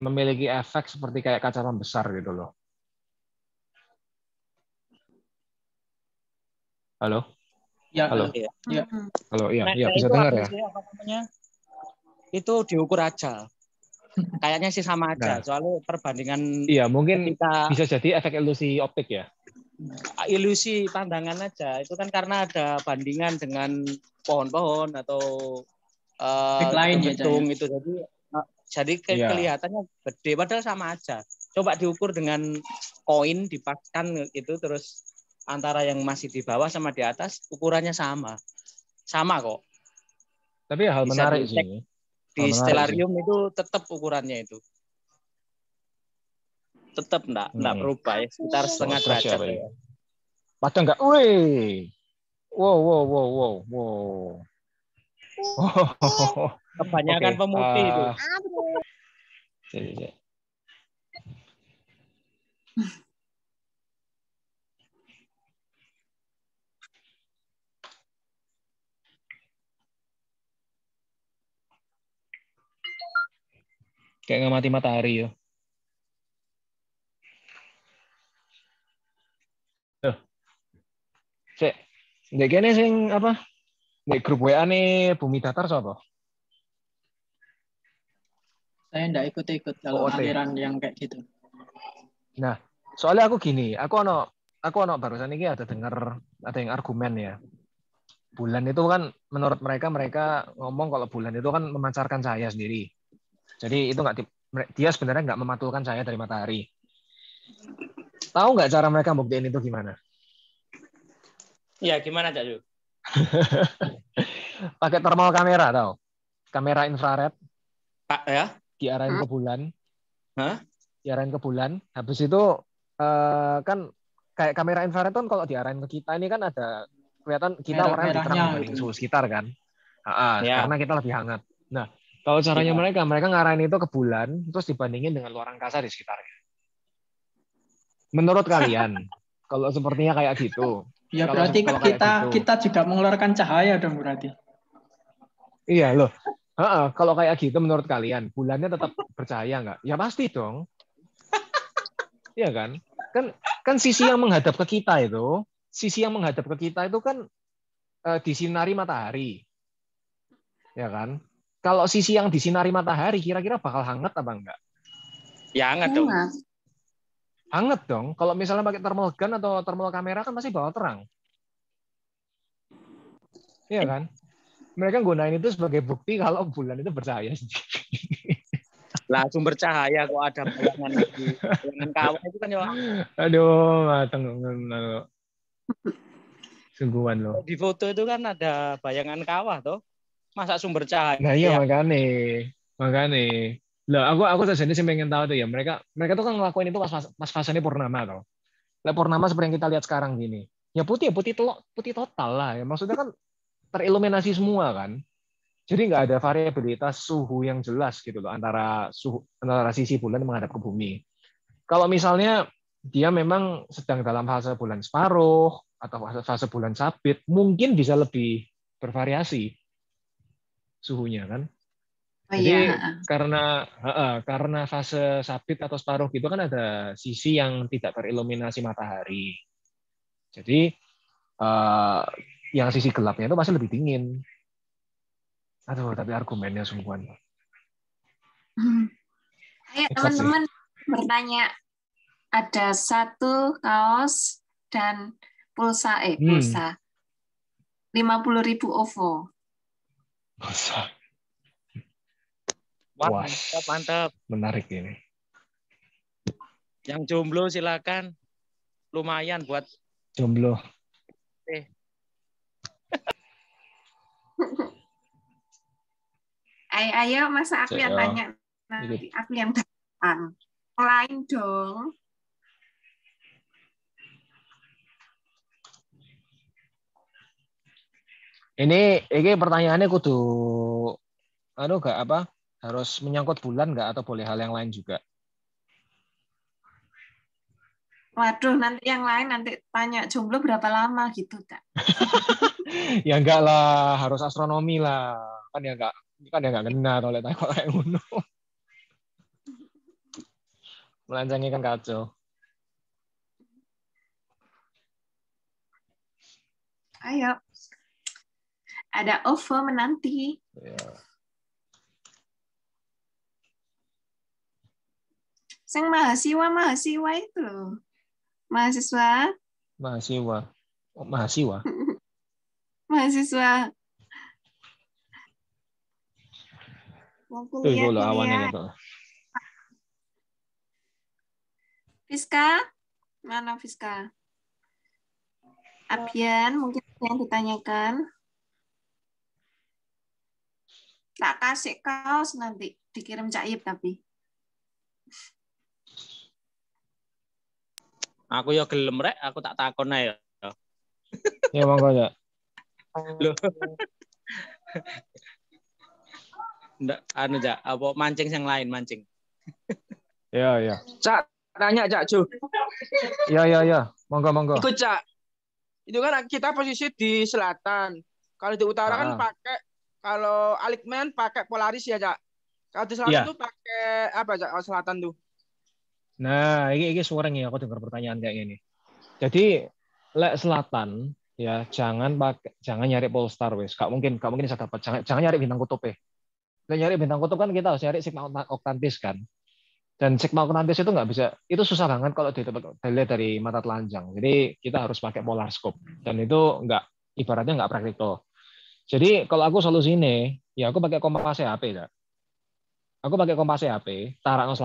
memiliki efek seperti kayak kaca pembesar gitu loh. Halo? Ya, halo. Ya. Halo, iya, bisa dengar ya? Apa namanya? Itu diukur aja. Kayaknya sih sama aja, soalnya perbandingan. Iya, mungkin bisa jadi efek ilusi optik ya. Ilusi pandangan aja. Itu kan karena ada bandingan dengan pohon-pohon atau gedung-gedung itu. Jadi kelihatannya gede, padahal sama aja. Coba diukur dengan koin, dipaskan gitu, terus antara yang masih di bawah sama di atas, ukurannya sama. Sama kok. Tapi hal menarik sih. Di stellarium itu tetap ukurannya itu. Tetap enggak berubah ya, sekitar setengah derajat. Ya. Padahal enggak, wih. Wow. Kebanyakan pemutih itu. Kayak ngamati matahari ya. Cek, ndek kene sing apa? Ndek grup WA nih Bumi Datar sapa? Saya enggak ikut-ikut kalau aliran yang kayak gitu. Nah, soalnya aku gini, aku ono barusan ini ada yang argumen ya. Bulan itu kan menurut mereka ngomong kalau bulan itu kan memancarkan cahaya sendiri. Jadi itu dia sebenarnya nggak memantulkan cahaya dari matahari. Tahu nggak cara mereka buktiin itu gimana? Iya, gimana Cak Yu? Pakai thermal kamera, tahu? Kamera infrared. Pak ya? Diarahin ke bulan. Diarahin ke bulan. Habis itu kan kayak kamera infrared kan kalau diarahin ke kita ini kan ada kelihatan kita warnanya lebih terang dibanding suhu sekitar kan. Karena kita lebih hangat. Nah, Kalau caranya mereka ngarahin itu ke bulan, terus dibandingin dengan luar angkasa di sekitarnya. Menurut kalian, kalau sepertinya kayak gitu? Ya berarti kan kita juga mengeluarkan cahaya dong berarti. Iya loh. Kalau kayak gitu menurut kalian, bulannya tetap percaya nggak? Ya pasti dong. Iya kan? Kan sisi yang menghadap ke kita itu, kan disinari matahari. Ya kan? Kalau sisi yang disinari matahari kira-kira bakal hangat apa enggak? Ya hangat dong. Hangat dong. Kalau misalnya pakai thermal gun atau thermal kamera kan masih bakal terang. Iya kan? Mereka gunain itu sebagai bukti kalau bulan itu bercahaya sendiri. Lah sumber cahaya kok ada bayangan kawah itu kan ya. Aduh, mateng. Sungguhan loh. Di foto itu kan ada bayangan kawah toh. Masa sumber cahaya? Nah iya makanya. Lah aku saja sih pengen tahu tuh ya mereka tuh kan ngelakuin itu pas fasenya purnama toh. Lah purnama seperti yang kita lihat sekarang gini. Ya putih total lah ya. Maksudnya kan teriluminasi semua kan. Jadi nggak ada variabilitas suhu yang jelas gitu loh antara sisi bulan menghadap ke bumi. Kalau misalnya dia memang sedang dalam fase bulan separuh atau fase bulan sabit, mungkin bisa lebih bervariasi suhunya kan. Jadi karena fase sabit atau separuh gitu kan ada sisi yang tidak teriluminasi matahari. Jadi yang sisi gelapnya itu pasti lebih dingin. Aduh, tapi argumennya sungguhan. Ayo teman-teman bertanya. Ada 1 kaos dan pulsa 50.000 OVO. Wah, mantap. Menarik ini. Yang jomblo silakan. Lumayan buat jomblo. Ayo masa aku yang tanya nanti aku yang datang. Lain dong. Ini pertanyaannya kudu gak apa? Harus menyangkut bulan nggak atau boleh hal yang lain juga? Waduh, nanti yang lain nanti tanya jomblo berapa lama gitu, Kak. Ya enggak lah, harus astronomi lah. Kan ya enggak kena oleh tanya kayak ngono. Melencengnya kan kacau. Ayo. Ada OVO menanti. Ya. Sang mahasiswa itu loh. Mahasiswa. Oh, mahasiswa. Mahasiswa. Mau kuliah. Fiska? Mana Fiska? Abian, mungkin yang ditanyakan. Tak kasih kaos nanti dikirim Cak Ip tapi. Aku ya gelem rek, aku tak takon ae. Ya monggo ya. Loh. Ndak apa mancing yang lain mancing. Ya. Cak, tanya Cak Ju. Ya. Monggo. Ikut Cak. Itu kan kita posisi di selatan. Kalau di utara kan pakai, kalau Alikman pakai Polaris ya Cak. Kalau di selatan tuh pakai apa Cak? Kalau selatan tuh. Nah, ini suaranya aku dengar pertanyaan kayak gini. Jadi lek selatan ya jangan nyari Polestar wes. Gak mungkin bisa dapat. Jangan nyari bintang kutub ya. Lek nyari bintang kutub kan kita harus nyari Sigma Octantis kan. Dan Sigma Octantis itu nggak bisa, itu susah banget kalau dilihat dari mata telanjang. Jadi kita harus pakai polar scope dan itu ibaratnya nggak praktikal. Jadi kalau aku solusi ini, ya aku pakai kompas CHP ya. Aku pakai kompas CHP, Tarakno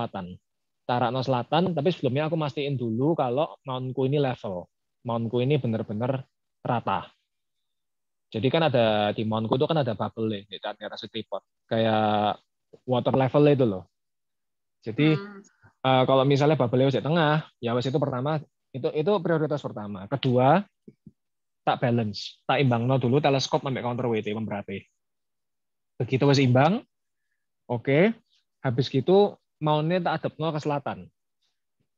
Selatan, tapi sebelumnya aku mastiin dulu kalau mountku ini level. Mountku ini benar-benar rata. Jadi kan ada di mountku itu kan ada bubble di daerah tripod. Kayak water level itu loh. Jadi kalau misalnya bubble di tengah, ya wes itu pertama, itu prioritas pertama. Kedua, tak balance, tak imbangno dulu teleskop sampai counterweight pemberati. Begitu wes imbang, Oke. Habis gitu maune tak adepno ke selatan.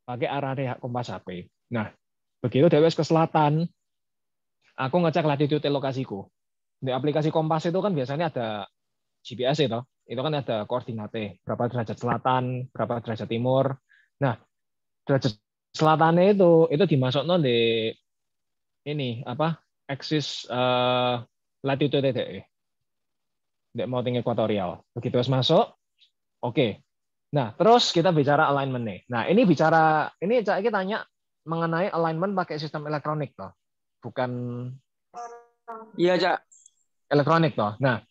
Pakai arah kompas HP. Nah, begitu dewes ke selatan, aku ngecek latitude lokasiku. Di aplikasi Kompas itu kan biasanya ada GPS itu. Itu kan ada koordinatnya, berapa derajat selatan, berapa derajat timur. Nah, derajat selatannya itu dimasukno di ini apa? Axis latitude DE. Di mounting ekuatorial. Begitu masuk, oke. Nah, terus kita bicara alignment nih. Nah, ini Cak Eki tanya mengenai alignment pakai sistem elektronik toh. Bukan Iya, Cak. Elektronik toh. Nah,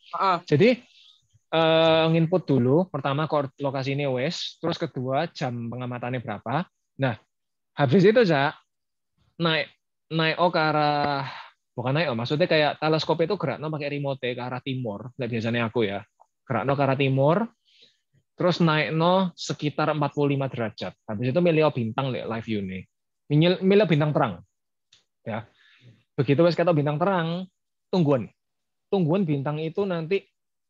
jadi nginput dulu, pertama lokasi ini wes, terus kedua jam pengamatannya berapa. Nah, habis itu Cak, naik ke arah, bukan naik maksudnya kayak teleskop itu gerakno pakai remote ke arah timur. Nah, biasanya aku ya, gerakno ke arah timur, terus naik sekitar 45 derajat. Habis itu milih bintang live view nih. Milih bintang terang. Ya. Begitu wes kata bintang terang, tungguan bintang itu nanti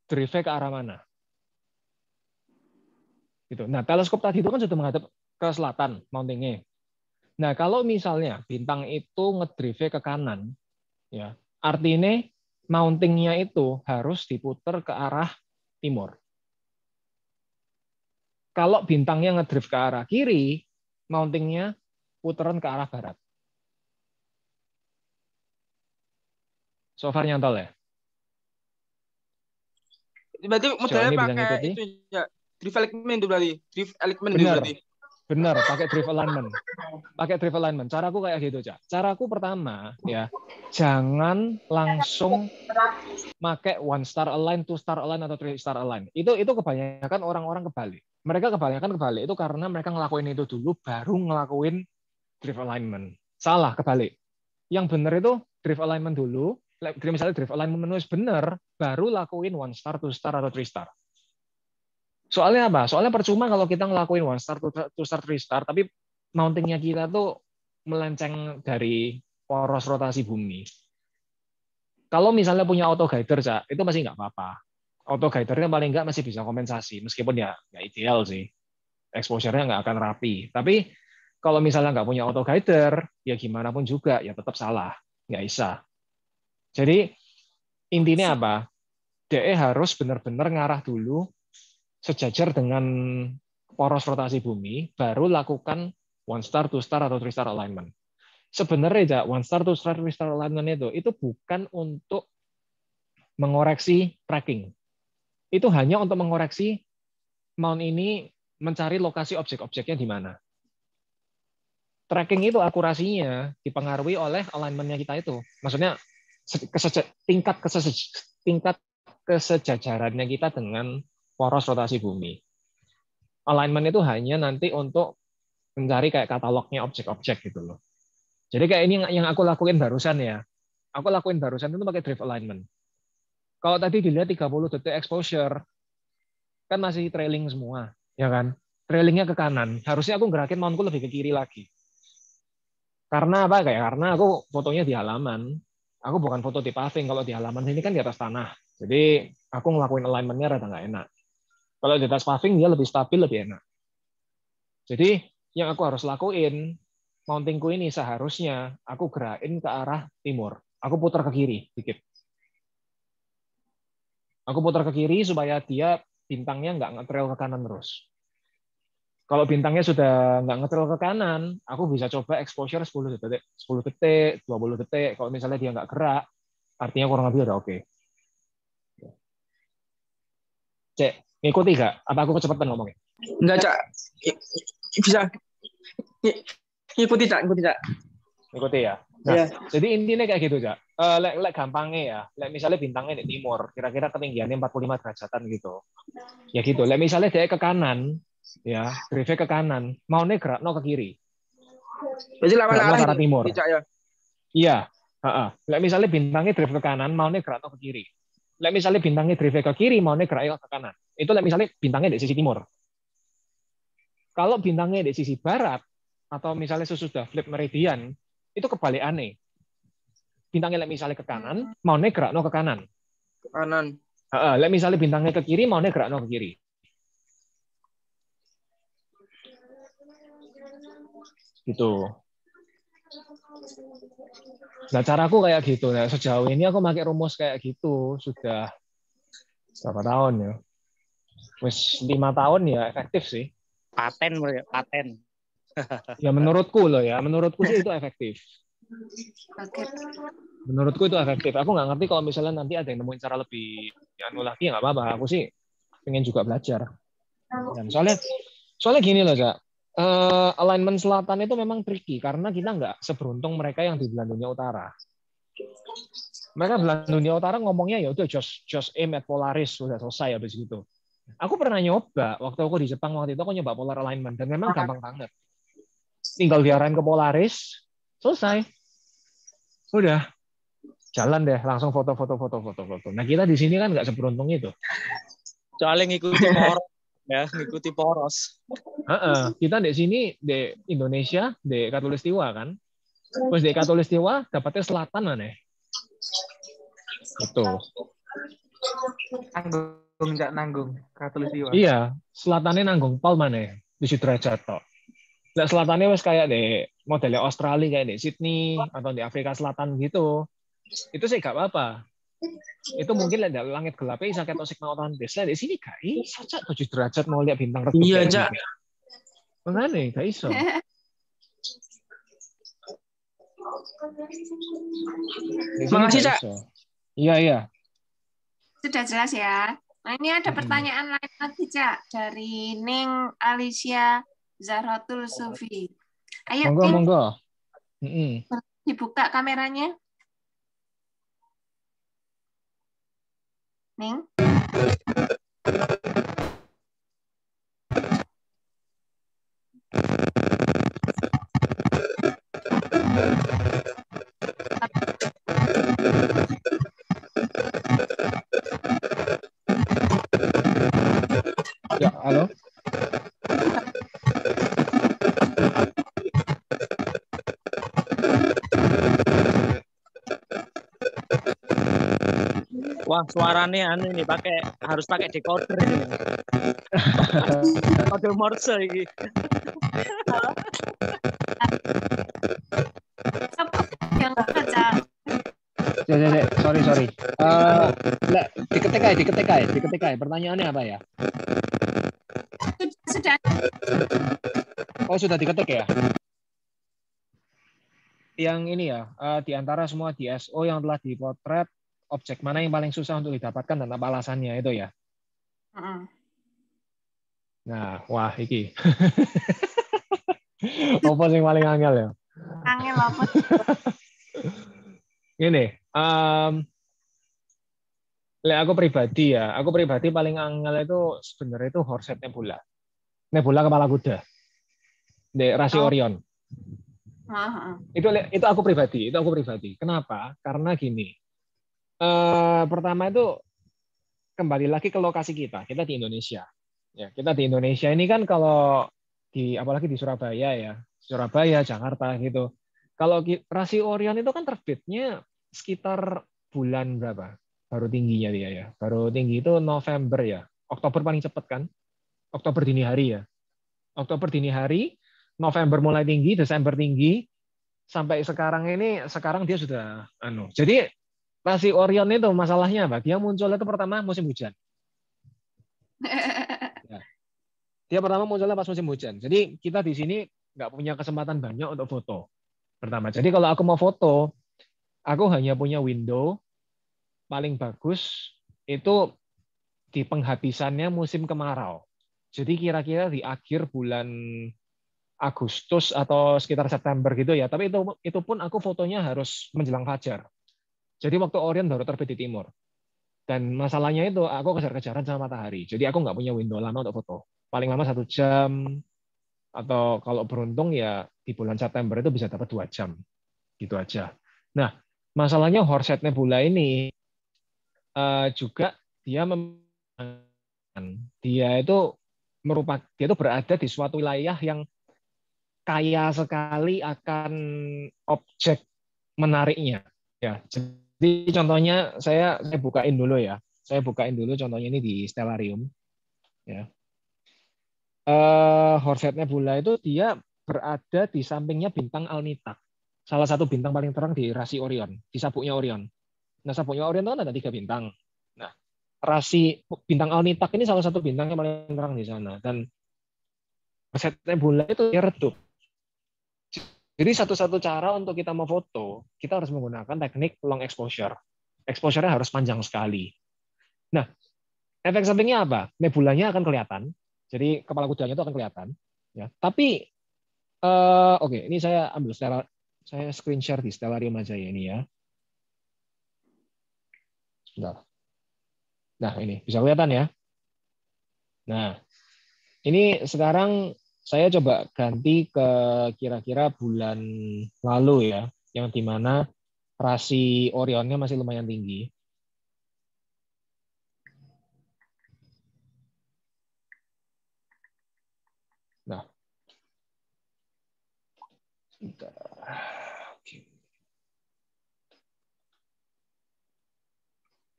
drive ke arah mana. Gitu. Nah, teleskop tadi itu kan sudah menghadap ke selatan mountingnya. Nah, kalau misalnya bintang itu ngedrive ke kanan, ya, artinya mountingnya itu harus diputar ke arah timur. Kalau bintangnya ngedrive ke arah kiri, mountingnya putaran ke arah barat. So far nyantol ya? Berarti modelnya pakai itu ya, drift alignment itu berarti. Drift alignment itu berarti. Benar, pakai drift alignment. Pakai drift alignment. Caraku kayak gitu, Cak. Caraku pertama ya, jangan langsung pakai 1 star align, 2 star align atau 3 star align. Itu kebanyakan orang-orang kebalik. Mereka kebanyakan kebalik itu karena mereka ngelakuin itu dulu baru ngelakuin drift alignment. Salah, kebalik. Yang benar itu drift alignment dulu. Misalnya drift alignment menulis benar, baru lakuin 1 star, 2 star atau 3 star. Soalnya apa? Soalnya percuma kalau kita ngelakuin 1 star, 2 star, 3 star, tapi mountingnya kita tuh melenceng dari poros rotasi bumi. Kalau misalnya punya auto guider, Cak, itu masih nggak apa-apa. Auto guidernya paling nggak masih bisa kompensasi, meskipun ya nggak ideal sih. Exposure-nya nggak akan rapi. Tapi kalau misalnya nggak punya auto guider, ya gimana pun juga, ya tetap salah. Nggak bisa. Jadi intinya apa? DE harus benar-benar ngarah dulu sejajar dengan poros rotasi bumi, baru lakukan 1 star, 2 star, atau 3 star alignment. Sebenarnya 1 star, 2 star, 3 star alignment itu bukan untuk mengoreksi tracking. Itu hanya untuk mengoreksi mount ini mencari lokasi objek-objeknya di mana. Tracking itu akurasinya dipengaruhi oleh alignment-nya kita itu. Maksudnya tingkat kesejajarannya kita dengan poros rotasi bumi. Alignment itu hanya nanti untuk mencari kayak katalognya objek-objek gitu loh. Jadi kayak ini yang aku lakuin barusan ya. Aku lakuin barusan itu pakai drift alignment. Kalau tadi dilihat 30 detik exposure, kan masih trailing semua, ya kan? Trailingnya ke kanan. Harusnya aku gerakin mountku lebih ke kiri lagi. Karena apa? Karena aku fotonya di halaman. Aku bukan foto di paving. Kalau di halaman ini kan di atas tanah. Jadi aku ngelakuin alignment-nya rada nggak enak. Kalau di atas paving dia lebih stabil, lebih enak. Jadi yang aku harus lakuin, mountingku ini seharusnya aku gerakin ke arah timur. Aku putar ke kiri dikit. Aku putar ke kiri supaya dia bintangnya nggak ngetrail ke kanan terus. Kalau bintangnya sudah nggak ngetrail ke kanan, aku bisa coba exposure 10 detik, 20 detik. Kalau misalnya dia nggak gerak, artinya kurang lebih udah oke. Cek, ngikuti nggak? Apa aku kecepatan ngomongnya? Enggak, Cak. Bisa. Ngikuti, Cak. Ngikuti ya. Nah, yeah. Jadi intinya kayak gitu, Cak. Lek gampangnya ya. Lek misalnya bintangnya di timur, kira-kira ketinggiannya 45 derajatan gitu. Ya gitu. Lek misalnya dia ke kanan, ya, drive ke kanan, maunya gerakno ke kiri. Berarti lawan arah ke arah timur. Ya? Iya, Lek misalnya bintangnya drive ke kanan, maunya gerakno ke kiri. Lek misalnya bintangnya drive ke kiri, maunya gerakno ke kanan. Itu lek misalnya bintangnya di sisi timur. Kalau bintangnya di sisi barat, atau misalnya sesudah flip meridian, itu kebalikannya. Bintangnya lek misalnya ke kanan, maunya gerakno ke kanan. Ke kanan. Lek misalnya bintangnya ke kiri, maunya gerakno ke kiri. Gitu. Nah, caraku kayak gitu. Nah, sejauh ini aku pakai rumus kayak gitu sudah berapa tahun ya? Wis 5 tahun ya efektif sih. Paten. Ya menurutku loh ya, menurutku sih itu efektif. Menurutku itu efektif. Aku nggak ngerti kalau misalnya nanti ada yang nemuin cara lebih anu lagi, ya nggak apa-apa. Aku sih pengen juga belajar. Dan soalnya gini loh, Cak. Alignment selatan itu memang tricky karena kita nggak seberuntung mereka yang di belahan dunia utara. Mereka belahan dunia utara ngomongnya ya udah just aim at Polaris, sudah selesai habis gitu. Aku pernah nyoba waktu aku di Jepang waktu itu, aku nyoba polar alignment dan memang gampang banget. Tinggal diarahin ke Polaris, selesai. Udah, jalan deh, langsung foto. Nah, kita di sini kan nggak seberuntung itu. Soalnya ngikuti poros, ya, ngikuti poros. Kita di sini di Indonesia, di Katulistiwa kan. Terus di Katulistiwa dapatnya selatan mana? Itu. Nanggung Katulistiwa. Iya, selatannya nanggung pol mana? Di Sudrajat tok. Nah, selatannya wes kayak di modelnya Australia kayak di Sydney atau di Afrika Selatan gitu. Itu sih gak apa-apa. Itu mungkin ada langit gelapnya bisa ketok sigma otomatis. Lah di sini gak iso, Cak. 7 derajat mau lihat bintang redup. Iya, Cak. Makanya gak iso. Makasih, Cak. Iya. Sudah jelas ya. Nah, ini ada pertanyaan lain lagi, Cak. Dari Ning Alicia Zahratul Sufi. Ayo, monggo. Dibuka kameranya. Ning. Ya, halo. Wah, suaranya ini harus pakai decoder ini. Kode Morse ini. Sorry. Diketik aja. Pertanyaannya apa ya? Sudah. Oh, sudah diketik ya? Yang ini ya, di antara semua DSO yang telah dipotret, objek mana yang paling susah untuk didapatkan dan apa alasannya itu ya? Nah, wah iki. Apa yang paling angel ya? Angel apa? Ini, aku pribadi paling angel itu sebenarnya itu Horsehead Nebula kepala kuda, di rasi Orion. Itu aku pribadi. Kenapa? Karena gini. Pertama itu kembali lagi ke lokasi kita di Indonesia. Ya, kita di Indonesia ini kan kalau apalagi di Surabaya, Jakarta gitu. Kalau rasi Orion itu kan terbitnya sekitar bulan berapa? Baru tingginya dia ya. Baru tinggi itu November ya. Oktober paling cepat kan? Oktober dini hari ya. Oktober dini hari, November mulai tinggi, Desember tinggi, sampai sekarang dia sudah Jadi rasi Orion itu masalahnya apa? Dia muncul itu pertama musim hujan. Ya. Dia pertama munculnya pas musim hujan. Jadi kita di sini nggak punya kesempatan banyak untuk foto. Pertama. Jadi kalau aku mau foto, aku hanya punya window paling bagus itu di penghabisannya musim kemarau. Jadi kira-kira di akhir bulan Agustus atau sekitar September gitu ya. Tapi itu pun aku fotonya harus menjelang fajar. Jadi waktu Orion baru terbit di timur. Dan masalahnya itu aku kejar-kejaran sama matahari. Jadi aku nggak punya window lama untuk foto. Paling lama 1 jam. Atau kalau beruntung ya di bulan September itu bisa dapat 2 jam. Gitu aja. Nah, masalahnya Horsehead Nebula ini juga dia itu berada di suatu wilayah yang kaya sekali akan objek menariknya. Ya, jadi contohnya saya bukain dulu ya. Saya bukain dulu contohnya ini di Stellarium. Ya. Horsehead Nebula itu dia berada di sampingnya bintang Alnitak. Salah satu bintang paling terang di rasi Orion, di sabuknya Orion. Nah, sabuknya Orion itu kan ada 3 bintang. Nah, rasi bintang Alnitak ini salah satu bintang yang paling terang di sana. Dan Horsehead Nebula itu dia redup. Jadi satu-satu cara untuk kita mau foto, kita harus menggunakan teknik long exposure. Exposure-nya harus panjang sekali. Nah, efek sampingnya apa? Nebulanya akan kelihatan. Jadi kepala kudanya itu akan kelihatan. Ya, tapi oke, ini saya ambil saya screen share di Stellarium aja ya ini ya. Bentar. Nah, ini bisa kelihatan ya. Nah, ini sekarang saya coba ganti ke kira-kira bulan lalu ya, yang dimana rasi Orionnya masih lumayan tinggi. Nah,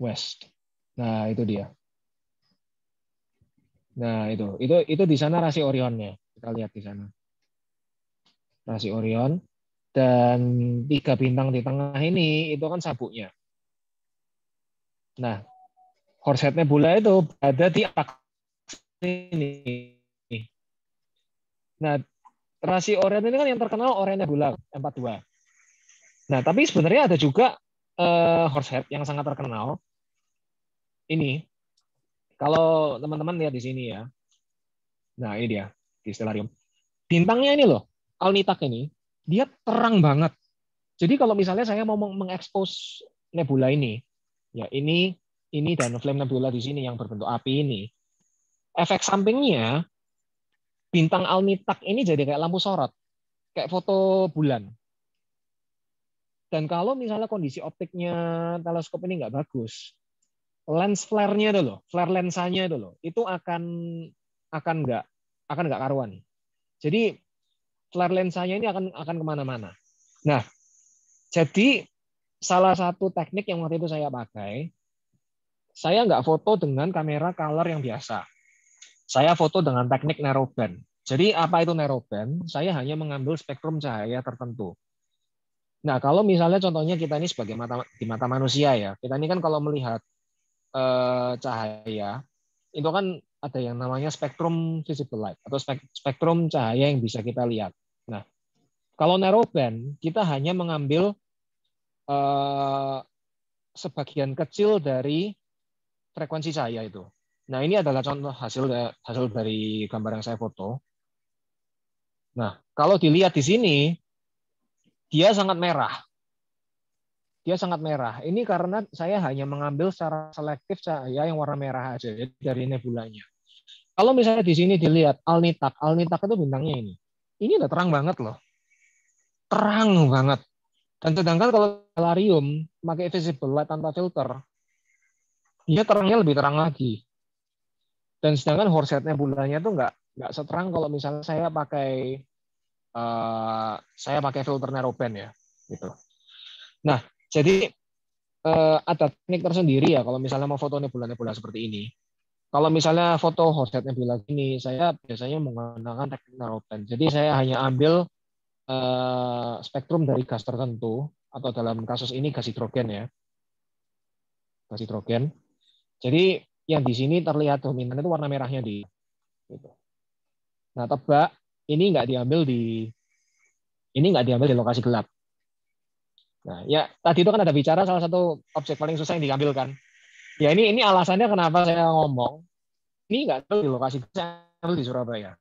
West. Nah, itu dia. Nah, itu di sana rasi Orionnya. Kita lihat di sana. Rasi Orion dan 3 bintang di tengah ini itu kan sabuknya. Nah, Horsehead Nebula itu berada di atas ini. Nah, rasi Orion ini kan yang terkenal Orion Nebula 42. Nah, tapi sebenarnya ada juga Horsehead yang sangat terkenal. Ini kalau teman-teman lihat di sini ya. Nah, ini dia di Stellarium. Bintangnya ini loh, Alnitak ini, dia terang banget. Jadi kalau misalnya saya mau mengekspos nebula ini, ya ini dan flame nebula di sini yang berbentuk api ini, efek sampingnya bintang Alnitak ini jadi kayak lampu sorot, kayak foto bulan. Dan kalau misalnya kondisi optiknya teleskop ini nggak bagus, lens flare-nya itu loh, flare lensanya itu loh, itu akan nggak karuan. Jadi flare lensanya ini akan kemana-mana. Nah, jadi salah satu teknik yang waktu itu saya pakai, saya nggak foto dengan kamera color yang biasa. Saya foto dengan teknik narrowband. Jadi apa itu narrowband? Saya hanya mengambil spektrum cahaya tertentu. Nah, kalau misalnya contohnya kita ini sebagai di mata manusia ya, kita ini kan kalau melihat cahaya, itu kan ada yang namanya spektrum visible light atau spektrum cahaya yang bisa kita lihat. Nah, kalau narrowband kita hanya mengambil sebagian kecil dari frekuensi cahaya itu. Nah, ini adalah contoh hasil dari gambar yang saya foto. Nah, kalau dilihat di sini, dia sangat merah. Dia sangat merah. Ini karena saya hanya mengambil secara selektif cahaya yang warna merah aja dari nebulanya. Kalau misalnya di sini dilihat Alnitak itu bintangnya ini. Ini udah terang banget loh. Terang banget. Dan sedangkan kalau Stellarium pakai visible light tanpa filter, dia terangnya lebih terang lagi. Dan sedangkan Horsehead Nebulanya itu nggak seterang kalau misalnya saya pakai filter narrowband ya, gitu. Nah, jadi ada teknik tersendiri ya kalau misalnya mau foto nebula-nebula seperti ini. Kalau misalnya foto Horsehead Nebula ini, saya biasanya menggunakan teknik narrowband. Jadi saya hanya ambil spektrum dari gas tertentu, atau dalam kasus ini gas hidrogen ya, gas hidrogen. Jadi yang di sini terlihat dominan itu warna merahnya di. Gitu. Nah, tebak ini nggak diambil di lokasi gelap. Nah, ya tadi itu kan ada bicara salah satu objek paling susah yang diambil kan. Ya ini alasannya kenapa saya ngomong ini nggak tahu di lokasi saya ambil di Surabaya.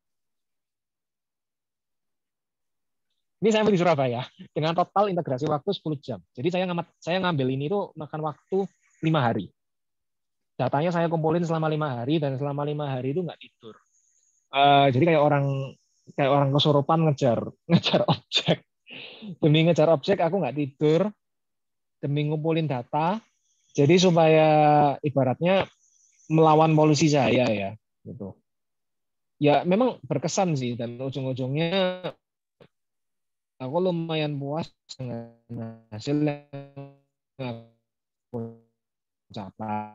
Ini saya ambil di Surabaya dengan total integrasi waktu 10 jam. Jadi saya ngambil ini itu makan waktu 5 hari. Datanya saya kumpulin selama 5 hari dan selama 5 hari itu nggak tidur. Jadi kayak orang kesurupan ngejar objek. Demi ngejar objek aku nggak tidur, demi ngumpulin data. Jadi supaya ibaratnya melawan polusi cahaya ya, gitu. Ya memang berkesan sih dan ujung-ujungnya aku lumayan puas dengan hasil yang aku capai.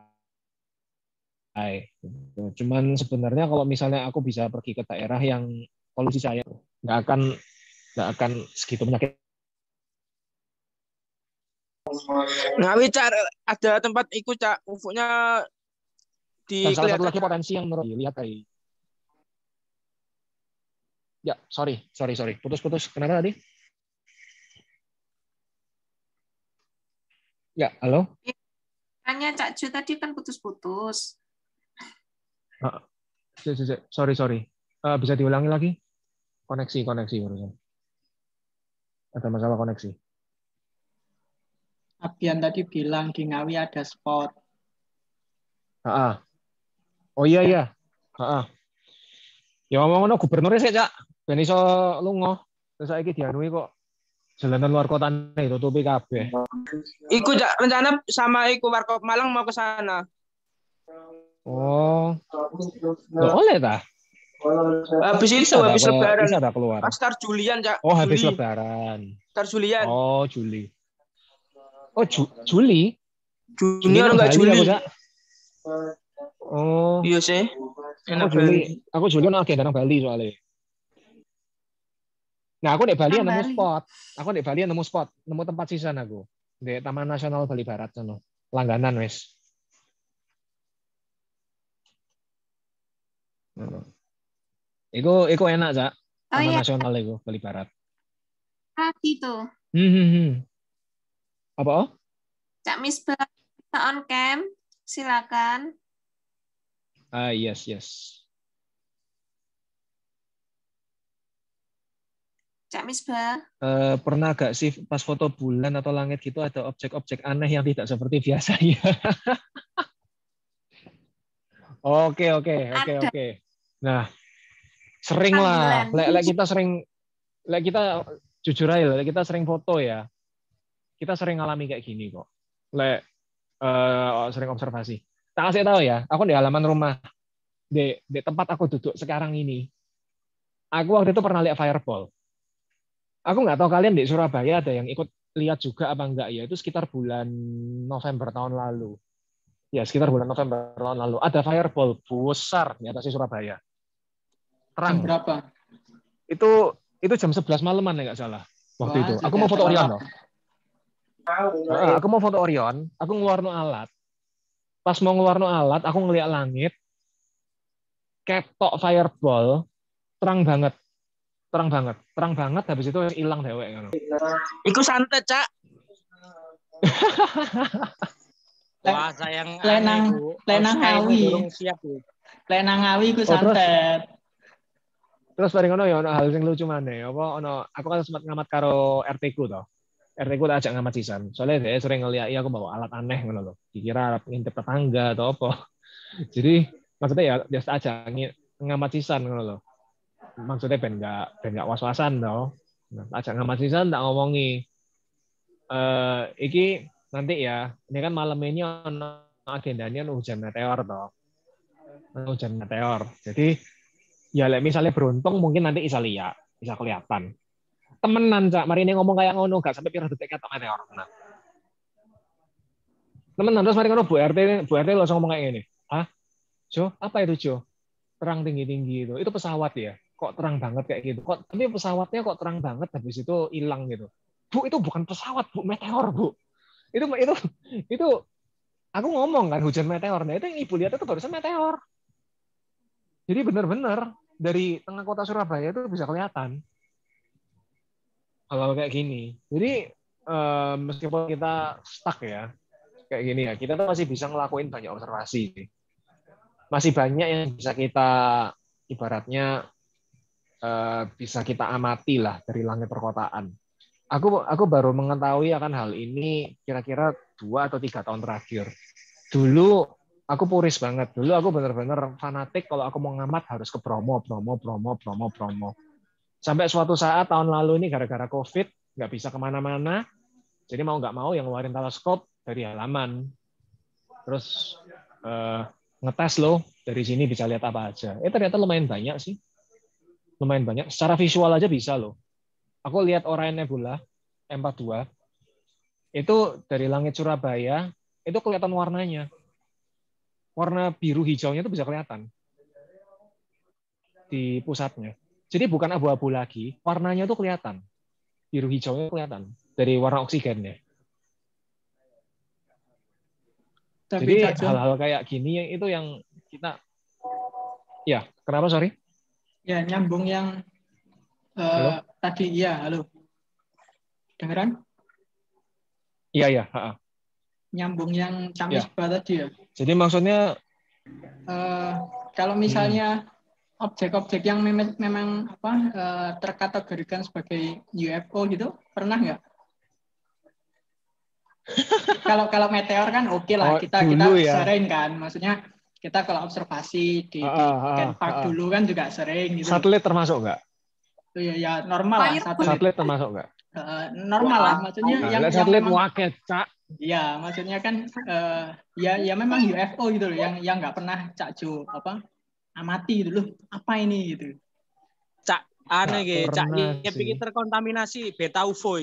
Cuman sebenarnya kalau misalnya aku bisa pergi ke daerah yang polusi cahaya, nggak akan segitu menyakit. Ngawi Cak, ada tempat ikut Cak, ufuknya di Dan salah satu lagi potensi yang menurut dilihat tadi. Ya, sorry. Putus. Kenapa tadi? Ya, halo? Tanya Cak Ju tadi kan putus-putus. Sorry. Bisa diulangi lagi? Koneksi barusan. Ada masalah koneksi. Abian tadi bilang di Ngawi ada spot. Oh iya. Ya ngomong-ngomong gubernurnya sih Cak. Ben iso lunga. Terus saiki dianui kok jalanan luar kota ditutupi kabeh. Iku Cak, rencana sama iku Warkop Malang mau ke sana. Oh. Loh, oleh tah? Habis lebaran. Bisa keluar. Start Julian Cak. Oh, habis lebaran. Start Julian. Oh, Juli. Oh, Juli? Junior enggak Juli. Oh. Iya sih. Aku Juli nang agenda nang Bali soalnya. Nah, aku di Bali nemu spot. Nemu tempat sisan aku. Di Taman Nasional Bali Barat sono. Langganan wis. Iku enak, Cak. Taman Nasional iku Bali Barat. Tadi tuh. Apa? Cak Misbah on cam, silakan. Yes. Cak Misbah. Pernah gak sih pas foto bulan atau langit gitu ada objek-objek aneh yang tidak seperti biasanya? Oke. Nah, sering lah. Kita jujur aja, kita sering foto ya. Kita sering ngalami kayak gini kok. Sering observasi. Tak kasih tahu ya, aku di halaman rumah, di tempat aku duduk sekarang ini, aku waktu itu pernah lihat fireball. Aku nggak tahu kalian di Surabaya ada yang ikut lihat juga apa enggak ya, itu sekitar bulan November tahun lalu. Ya, sekitar bulan November tahun lalu. Ada fireball besar di atas Surabaya. Terang. Jam berapa? Itu jam 11 malaman ya nggak salah. Waktu itu. Aku mau foto Orion loh. Aku mau foto Orion, aku ngeluarno alat. Pas mau ngeluarno alat, aku ngeliat langit, ketok fireball, terang banget, habis itu hilang dewek. Iku santet, Cak. Wah, sayang Lenang Ngawi. Lenang Ngawi ku santet. Terus bareng ngono ya ono hal sing lucu maneh. Aku kan sempat ngamat karo RT ku to. RT ku tak ajak ngamat sisan. Soalnya dia sering ngeliat aku bawa alat aneh ngono lho. Dikira ngintip tetangga atau apa. Jadi maksudnya ya dia ajak ngamat sisan ngono lho. Maksudnya ben enggak was-wasan to. Nah, ajak ngamat sisan tak ngomongi. Iki nanti ya, ini kan malam ini ono agendanya hujan meteor toh. Hujan meteor. Jadi ya misalnya beruntung mungkin nanti bisa kelihatan. Temenan Cak, mari ini ngomong kayak ngono gak sampai pirang detik ketok meteor. Nah. Temenan terus mari ngono Bu RT langsung ngomong kayak gini. Hah? Jo, apa itu Jo? Terang tinggi-tinggi itu. Itu pesawat ya. Kok terang banget kayak gitu. Tapi pesawatnya kok terang banget habis itu hilang gitu. Bu, itu bukan pesawat, Bu, meteor, Bu. Itu aku ngomong kan hujan meteor. Nah, itu yang Ibu lihat itu barusan meteor. Jadi benar-benar dari tengah kota Surabaya itu bisa kelihatan hal-hal kayak gini. Jadi meskipun kita stuck ya kayak gini ya, kita tuh masih bisa ngelakuin banyak observasi. Masih banyak yang bisa kita ibaratnya bisa kita amati lah dari langit perkotaan. Aku baru mengetahui akan hal ini kira-kira 2 atau 3 tahun terakhir. Dulu aku puris banget. Dulu aku benar-benar fanatik kalau aku mau ngamat harus ke Bromo. Sampai suatu saat tahun lalu ini gara-gara COVID nggak bisa kemana-mana. Jadi mau nggak mau yang ngeluarin teleskop dari halaman. Terus ngetes loh dari sini bisa lihat apa aja. Ternyata lumayan banyak sih. Lumayan banyak. Secara visual aja bisa loh. Aku lihat Orion Nebula M42 itu dari langit Surabaya itu kelihatan warnanya. Warna biru hijaunya itu bisa kelihatan di pusatnya. Jadi bukan abu-abu lagi, warnanya tuh kelihatan. Biru hijaunya kelihatan dari warna oksigennya. Jadi hal-hal kayak gini yang itu yang kita ya, kenapa sorry? Ya, nyambung yang tadi ya, halo. Dengeran? Iya. Nyambung yang Cak Misbah tadi ya. Jadi maksudnya kalau misalnya objek-objek yang memang terkategorikan sebagai UFO gitu, pernah nggak? Kalau meteor kan oke lah, kita sering kan, maksudnya kita kalau observasi di Ken Park dulu kan juga sering gitu. Satelit termasuk nggak? Ya normal lah satelit termasuk nggak? Normal lah, maksudnya yang satelit memang waket, Cak. Iya, maksudnya kan ya memang UFO gitu loh, yang nggak pernah Cak Jo amati gitu loh, apa ini gitu. Cak aneh gitu, Cak ini pikir terkontaminasi beta UFO.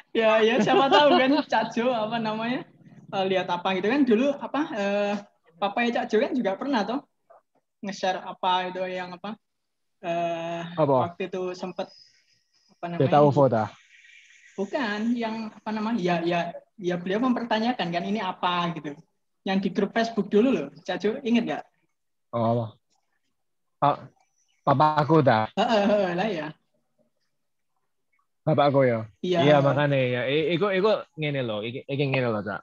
Ya siapa tahu kan Cak Jo lihat apa gitu kan dulu papanya Cak Jo kan juga pernah toh nge-share apa itu yang waktu itu sempat beta UFO dah. Bukan yang ya beliau mempertanyakan kan ini apa gitu. Yang di grup Facebook dulu loh, Cak Jo inget nggak? Oh, papa aku dah. Lah ya. Bapak aku ya. Iya makanya ya. Iku ngene loh, iki ngene loh, Cak.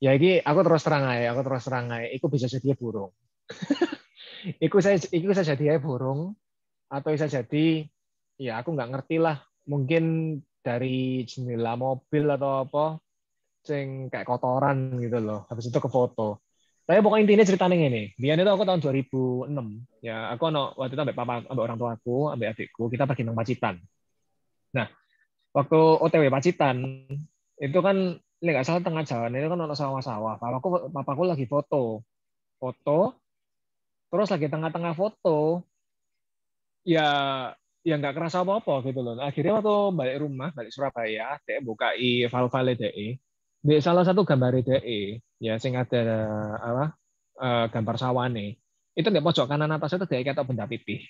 Ya iki aku terus terang aja. Iku bisa jadi burung. iku saya jadi burung atau bisa jadi ya aku nggak ngerti lah. Mungkin dari jendela mobil atau apa sing kayak kotoran gitu loh. Habis itu ke foto. Tapi pokoknya intinya ceritanya ini. Biar itu aku tahun 2006. Ya, aku waktu itu ambek orang tua aku, ambek adikku, kita pergi nang Pacitan. Nah, waktu OTW Pacitan itu kan ini nggak salah tengah jalan itu kan ono sawah-sawah. Papaku lagi foto, terus lagi tengah-tengah foto, ya nggak kerasa apa-apa gitu loh. Akhirnya waktu balik Surabaya, dia bukai file-file di salah satu gambar ya sing ada gambar sawane. Itu di pojok kanan atas itu dia kayak benda pipih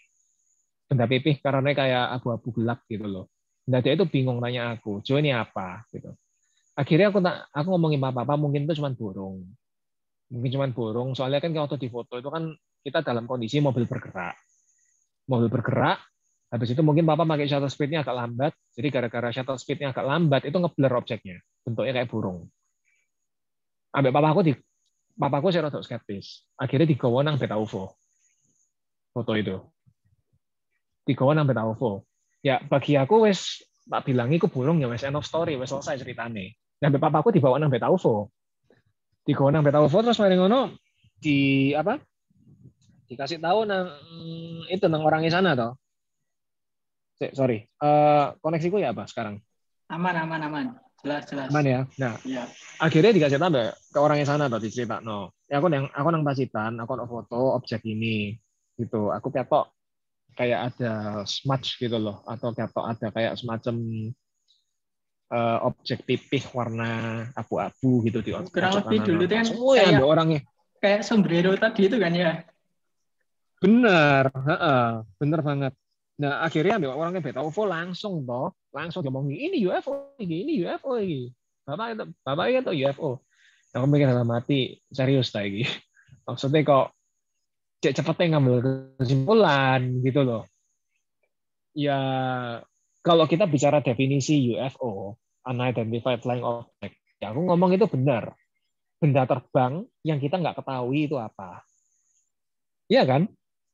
karena kayak abu-abu gelap gitu loh. Nah dia itu bingung nanya aku, Jo ini apa gitu. Akhirnya aku ngomongin papa mungkin itu cuma burung. Soalnya kan waktu di foto itu kan kita dalam kondisi mobil bergerak. Habis itu mungkin papa pakai shutter speed-nya agak lambat. Jadi gara-gara shutter speed-nya agak lambat itu ngeblur objeknya. Bentuknya kayak burung. Ambek papaku saya rada skeptis. Akhirnya digawa nang beta UFO. Foto itu. Digawa nang beta UFO. Ya bagi aku wes tak bilang iku burung ya wes end of story, wes selesai ceritane. Nah, papaku dibawa nang beta UFO. Dibawa nang beta UFO terus mari ngono dikasih tahu nang orangnya sana toh. Sorry. Koneksiku ya apa sekarang? Aman. Jelas. Aman ya. Nah, ya. Akhirnya dikasih tahu ke orangnya sana toh diceritakno. Ya aku nang Pacitan, aku foto objek ini gitu. Aku ketok kayak ada smudge gitu loh, atau ketok ada kayak semacam objek pipih warna abu-abu gitu di kurang lebih dulu kan semua ya ada orangnya kayak sombrero tadi itu kan ya. Bener banget. Nah akhirnya ambil orangnya beta UFO langsung ngomong ini UFO ini. Bapak itu UFO. Aku mikir dalam hati serius lagi. Maksudnya kok cepetnya ngambil kesimpulan gitu loh. Ya kalau kita bicara definisi UFO, unidentified flying object, ya aku ngomong itu benar. Benda terbang yang kita nggak ketahui itu apa. Iya kan?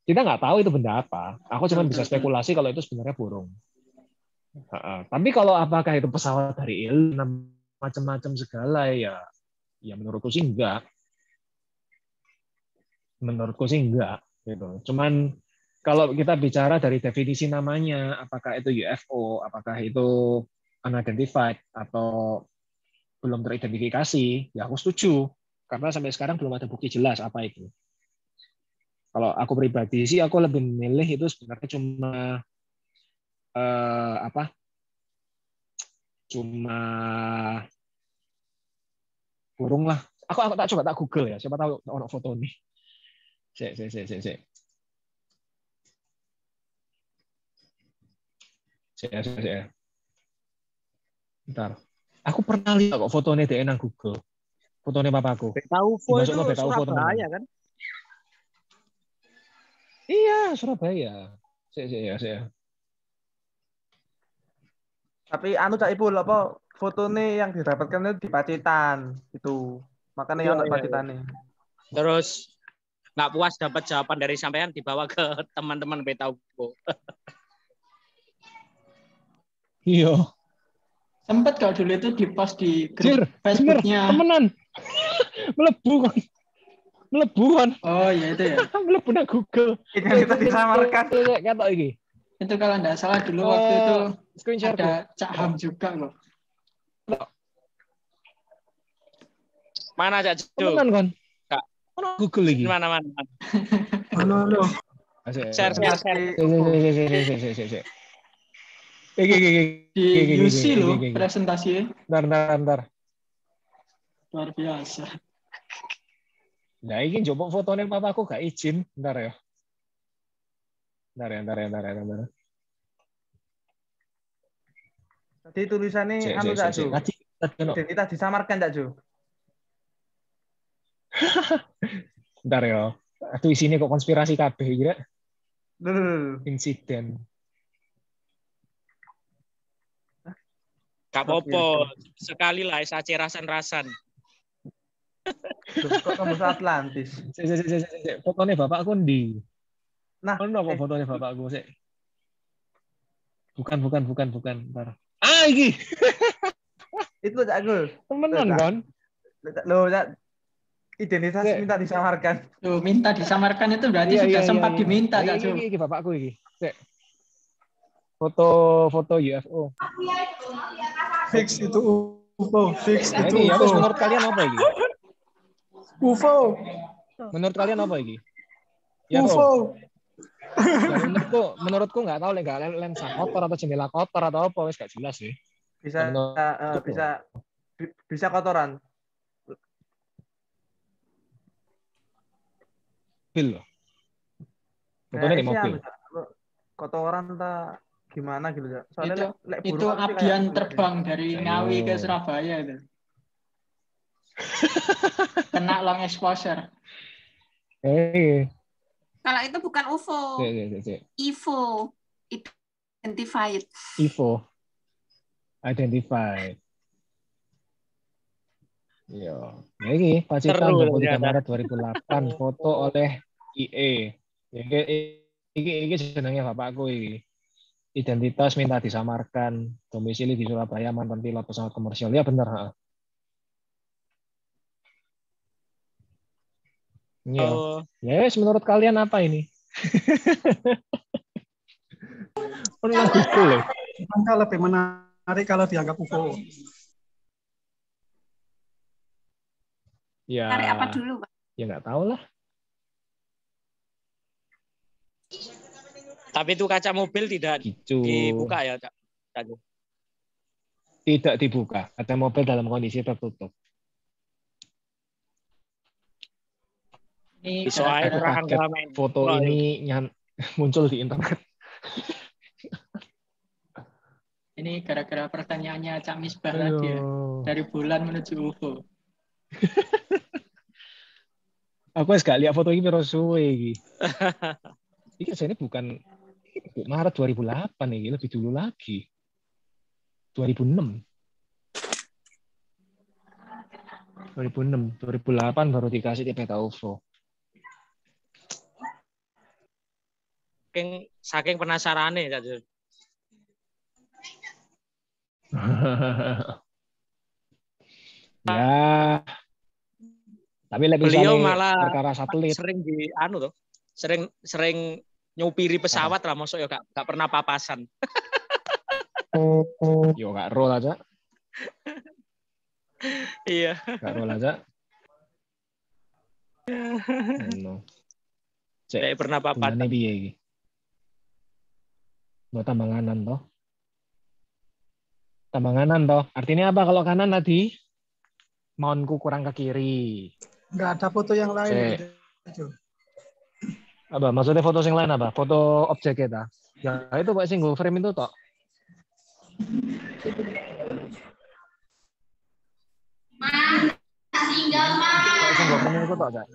Kita nggak tahu itu benda apa. Aku cuma bisa spekulasi kalau itu sebenarnya burung. Tapi kalau apakah itu pesawat dari alien macam-macam segala ya menurutku sih enggak. Gitu. Cuman kalau kita bicara dari definisi namanya, apakah itu UFO, apakah itu unidentified atau belum teridentifikasi, ya aku setuju. Karena sampai sekarang belum ada bukti jelas apa itu. Kalau aku pribadi sih, aku lebih memilih itu sebenarnya cuma burung lah. Aku coba tak Google ya, siapa tahu ono foto nih. Sik. Bentar. Aku pernah lihat kok fotonya dia nang Google. Fotonya papaku. Beta UFO itu Surabaya kan? Iya, Surabaya. Saya. Tapi anu Cak Ipul apa fotonya yang didapatkan itu di Pacitan itu. Makanya ono Pacitane. Terus nggak puas dapat jawaban dari sampean dibawa ke teman-teman Beta UFO. Iya. Sempat kalau dulu itu di-post di grup Facebooknya. Temenan. Melebu kan. Oh iya itu ya. Melebu nang Google. Kita disamarkan. Kata iki. Itu kalau nggak salah dulu waktu itu screen share ada Cak Ham juga loh. Mana Cak Jo? Temenan kan? Google lagi. Mana. Halo. Share. Di UC loh presentasinya. Bentar. Luar biasa. Nah, ini coba fotonya papaku gak izin. Bentar ya. Bentar. Tadi tulisannya anu Cak Jo. Identitas disamarkan Cak Jo. Bentar ya. Aduh isinya kok konspirasi kabeh kira. Insiden. Gak apa-apa. Sekali lah SAC rasan-rasan. Kok kamu Atlantis. Fotonya bapakku ndi? Nah, kok fotonya bapakku sih? Bukan. Bentar. Iki. Itu Cak Gul. Temenan kan? Loh, Cak. Identitas minta disamarkan. Tuh, minta disamarkan itu berarti sudah sempat diminta, Cak Jo. Iki bapakku iki. Foto UFO. Fix itu UFO. Ini ya, menurut kalian apa ini? UFO. Menurut kalian apa ini? UFO. Ya, menurutku nggak tahu lensa kotor atau jendela kotor atau apa, wes gak jelas sih. Bisa kotoran. Mobil loh. Fotonya di mobil. Kotoran tak gimana gitu ya. Soalnya itu apian terbang dari Ngawi ke Surabaya itu. Kena long exposure. Kalau itu bukan UFO. IFO. Identified. Identified. Iya. Nah, ini Pacitan 23 Maret 2008 foto oleh IE. Iki jenenge bapakku iki. Identitas minta disamarkan, domisili di Surabaya, mantan pilot pesawat komersial. Ya benar, Iya. Yes, menurut kalian apa ini? Pernah Google loh. Angka lebih menarik kalau dianggap UFO. Ya. Tarik apa dulu, Pak? Ya nggak tahu lah. Tapi itu kaca mobil tidak dibuka ya, Cak? Tidak dibuka. Kaca mobil dalam kondisi tertutup. Ini foto ini muncul di internet. Ini gara-gara pertanyaannya Cak Misbah tadi ya. Dari bulan menuju UFO. Aku gak lihat foto ini terus suwe. Ini kayaknya bukan Maret 2008 nih, lebih dulu lagi. 2006, 2008 baru dikasih di Beta UFO. Saking penasaran nih, Ya. Tapi lebih beliau malah perkara satelit. Sering di tuh. Sering nyupiri pesawat lah, maksudnya gak pernah papasan. Yo gak roll aja. Iya. Gak roll aja. Kayak pernah papasan. Ini piye iki? Mau tambanganan toh? Tambanganan toh. Artinya apa kalau kanan tadi? Mounku kurang ke kiri. Nggak ada foto yang lain. Apa maksudnya foto yang lain apa? Foto objek kita. Ya itu Pak single frame itu toh. Tinggal mah. Saya nggak pernah ikut tak, Cak?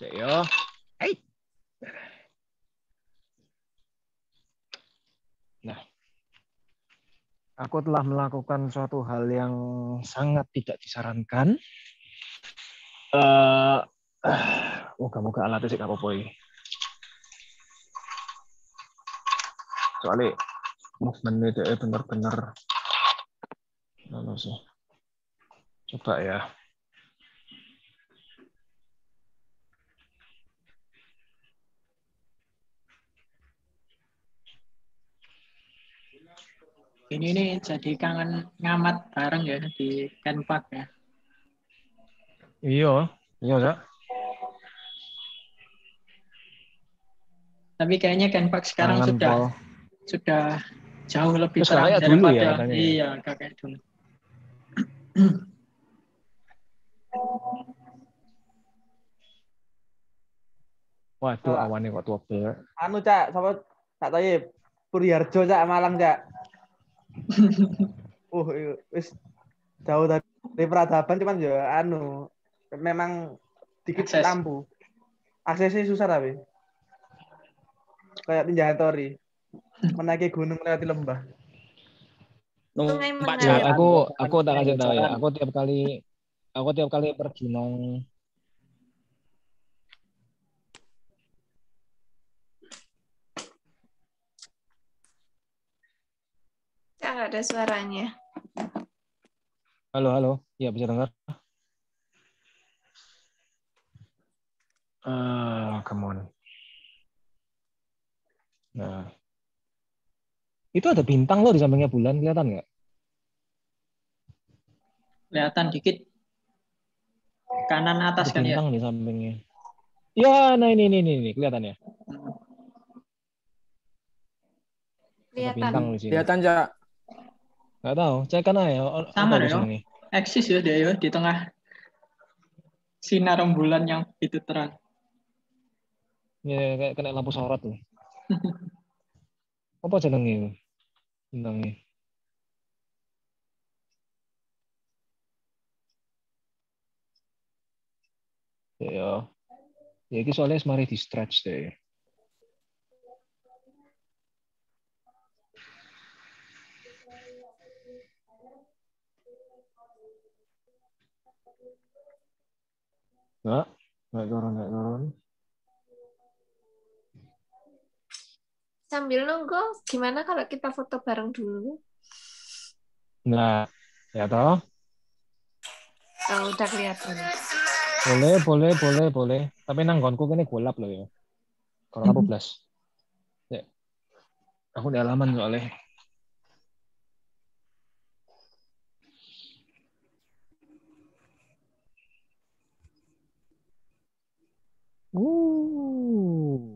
Cek yo. Hai. Nah, aku telah melakukan suatu hal yang sangat tidak disarankan. Moga-moga alatnya sih apa-apa ini. Soalnya movement dia benar-benar sih. Coba ya. Ini nih jadi kangen ngamat bareng ya di Kenpak ya. Iya, Cak. Tapi kayaknya Kenpak sekarang Kangen sudah jauh lebih terus terang kayak dulu ya daripada katanya. iya kayak dulu. Waduh, awannya kok tua banget. Anu Cak, sama Cak Toyib. Puryoharjo Cak, Malang Cak. Wis jauh dari peradaban cuman ya anu memang dikit Akses. lampu. Aksesnya susah tapi. Kayak Ninja Hattori. Menaiki gunung melewati lembah. Sungai Ya, mengalir. aku tak kasih tahu ya. Aku tiap kali pergi nang Nggak ada suaranya. Halo. Ya, bisa dengar? Come on. Nah. Itu ada bintang loh di sampingnya bulan, kelihatan nggak? Kelihatan dikit. Kanan atas Ada kan ya. bintang di sampingnya. Ya, nah ini kelihatan ya. Ada bintang di sini. Kelihatan, Cak. Nggak tahu, cek kan aja. Sama ya. Eksis ya dia ya di tengah sinar rembulan yang itu terang. Ya, kayak kena lampu sorot tuh. Apa jenenge bintangnya? Ya, ini soalnya semari di stretch deh. Nggak turun. Sambil nunggu, gimana kalau kita foto bareng dulu? Nah, ya toh? Oh, udah kelihatan. Boleh. Tapi nanggonku kene golap loh ya. Kalau apa blas? Ya. Aku di halaman soalnya.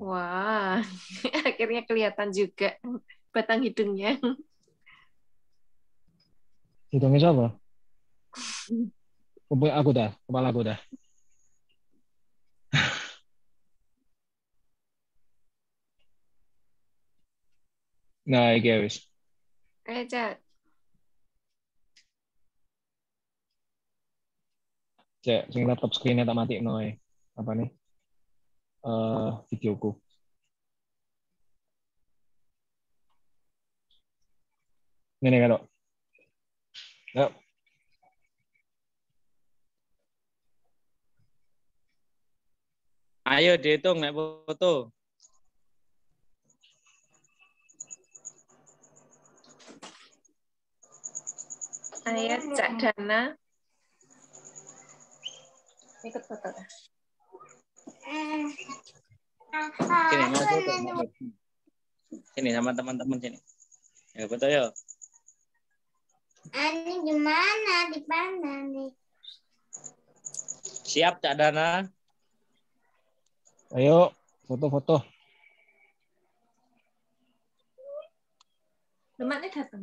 Wah, akhirnya kelihatan juga batang hidungnya. Hidungnya siapa? Kepala aku dah. Nah, iki wis. Cak. Cek, sing laptop screen-nya tak mati noe. Apa nih? Videoku. Ini kan, Dok. Yuk. Ayo dihitung nek foto. Ayo Cak Dana. Ikut foto. Sini mau foto. Sini sama teman-teman sini. Ya foto yuk. Ini gimana di mana nih? Siap Cak Dana? Ayo, foto-foto. Lemaknya datang.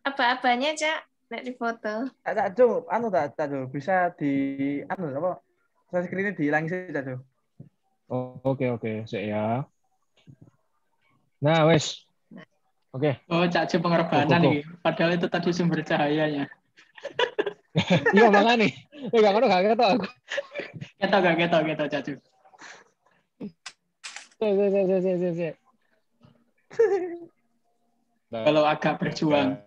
Apa-apanya, Cak? Nek di foto. Cak Jo, Cak Jo bisa di apa? Share screen-nya dihilangi sih, Cak Jo. Oke, sik ya. Nah, wes. Oke. Oh, Cak Jo pengorbanan nih. Padahal itu tadi sumber cahayanya. Iya, makanya. Gak ngono gak ketok aku. Ketok, Cak Jo. Sik. Kalau agak berjuang.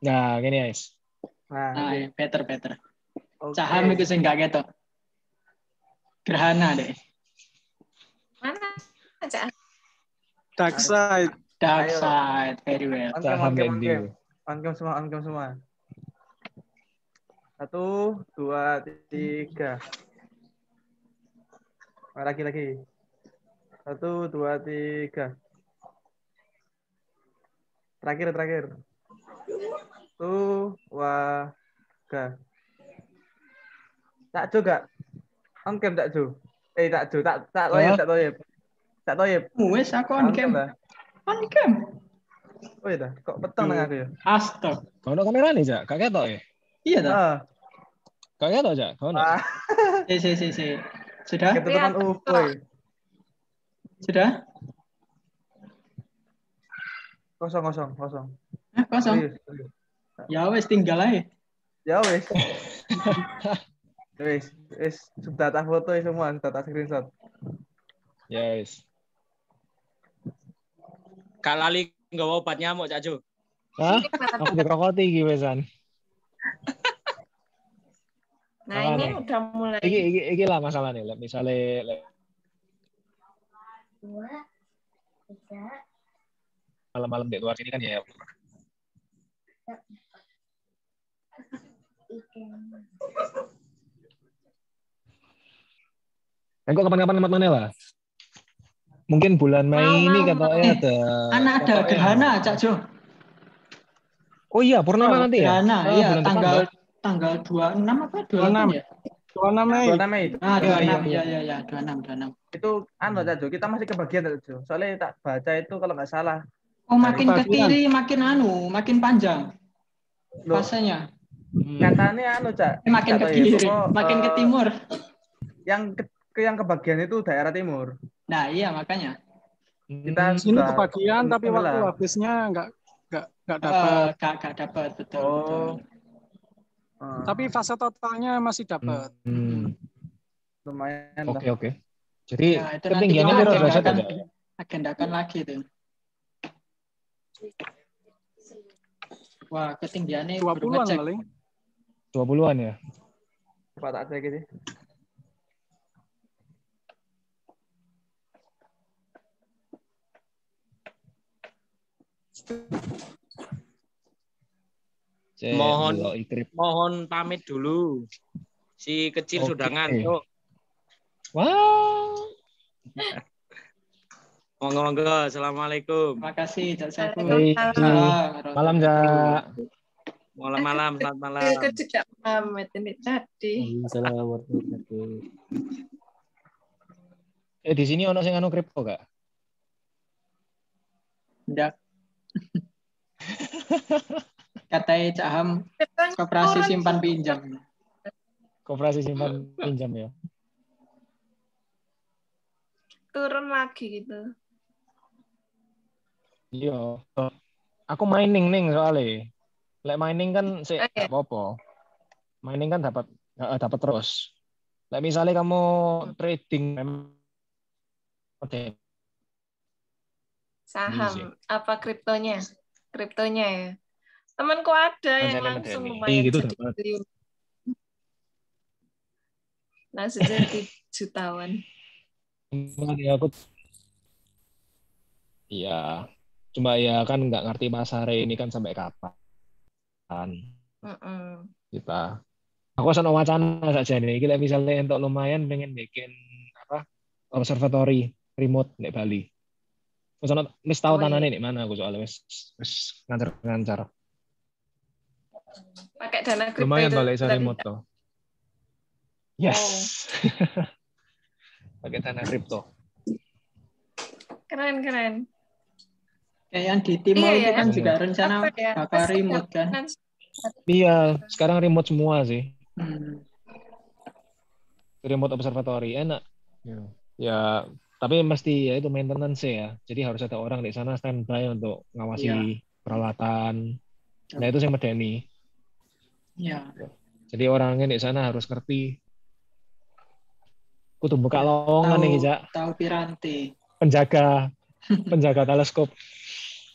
Nah, gini guys. Nah, better. Caham itu sing gak ketok. Gerhana deh. Mana aja? Dark side, very well. On cam semua. 1, 2, 3. Lagi. 1, 2, 3. Terakhir. Tuh, wah, gak. Tak juga. On cam tak Jo. Tak Toyib. Wes aku on cam. On cam. Oh iya, kok peteng nang aku ya? Astaga. Kau ada kamera nih, Jak? Gak ketok ya? Iya dah. Gak ketok, Jak? Kau ada? Si. Sudah? Ketutupan UFO. Sudah? Kosong. Kosong. Ya wes tinggal aja. Ya wes. Sudah tak foto semua, sudah tak screenshot. Yes. Kak Lali nggak mau obat nyamuk, Cak Jo. Hah? Aku dikrokoti iki wesan. Nah, ini udah mulai. Iki lah masalahnya. Misalnya 2, 3. Malam-malam di luar sini kan ya. Engkau kapan-kapan tempat mana lah? Mungkin bulan Mei ini katanya ada. Ada gerhana, Cak Jo. Oh iya, purnama nanti ya? Gerhana, iya tanggal 26 apa 28 ya? 26 Mei. 26 ya, 26. Itu Cak Jo, kita masih kebagian Cak Jo. Soalnya tak baca itu kalau nggak salah. Oh, makin ke kiri makin panjang. Fasenya. Katanya Cak. Makin ke kiri, makin ke timur. Yang kebagian itu daerah timur. Nah, iya makanya. Kita sini kebagian tapi waktu habisnya nggak dapat. Nggak dapat, betul. Tapi fase totalnya masih dapat. Lumayan. Oke. Jadi ya, ketinggiannya berapa? Agendakan lagi tuh. Wah, ketinggiannya 20-an kali. 20-an ya? Coba tak cek ini. Mohon pamit dulu. Si kecil sudah ngantuk. Wow. Monggo. Assalamualaikum. Terima kasih, Cak Saiful. Malam, Cak. Selamat malam. Aku tidak pamit ini tadi. Assalamualaikum. Di sini ono sing anu kripto gak? Enggak. Katanya Cak Ham koperasi simpan pinjam. Koperasi simpan pinjam ya. Turun lagi gitu. Iya. Aku mining nih soalnya. Lek mining kan sih nggak apa-apa. Mining kan dapat terus. Lek misalnya kamu trading saham apa kriptonya ya. Temanku ada yang langsung lumayan gitu jadi langsung jadi jutawan. Iya, cuma ya kan nggak ngerti pasar ini kan sampai kapan. Kita, aku sana wacana saja nih. Kita misalnya untuk lumayan pengen bikin apa observatory remote di Bali. Misalnya mis tahu tanahnya di mana aku soalnya mis ngancar. Pakai dana kripto lumayan itu balik cari moto. Yes. Pakai dana kripto. Keren. Kayak yang di Timor itu kan juga rencana bakal remote kan? Iya, sekarang remote semua sih. Remote observatory enak. Ya, tapi mesti ya itu maintenance ya. Jadi harus ada orang di sana standby untuk ngawasi peralatan. Nah itu yang medeni. Iya. Jadi orangnya di sana harus ngerti. Kudu buka lowongan nih, Cak. Tahu piranti. Penjaga teleskop.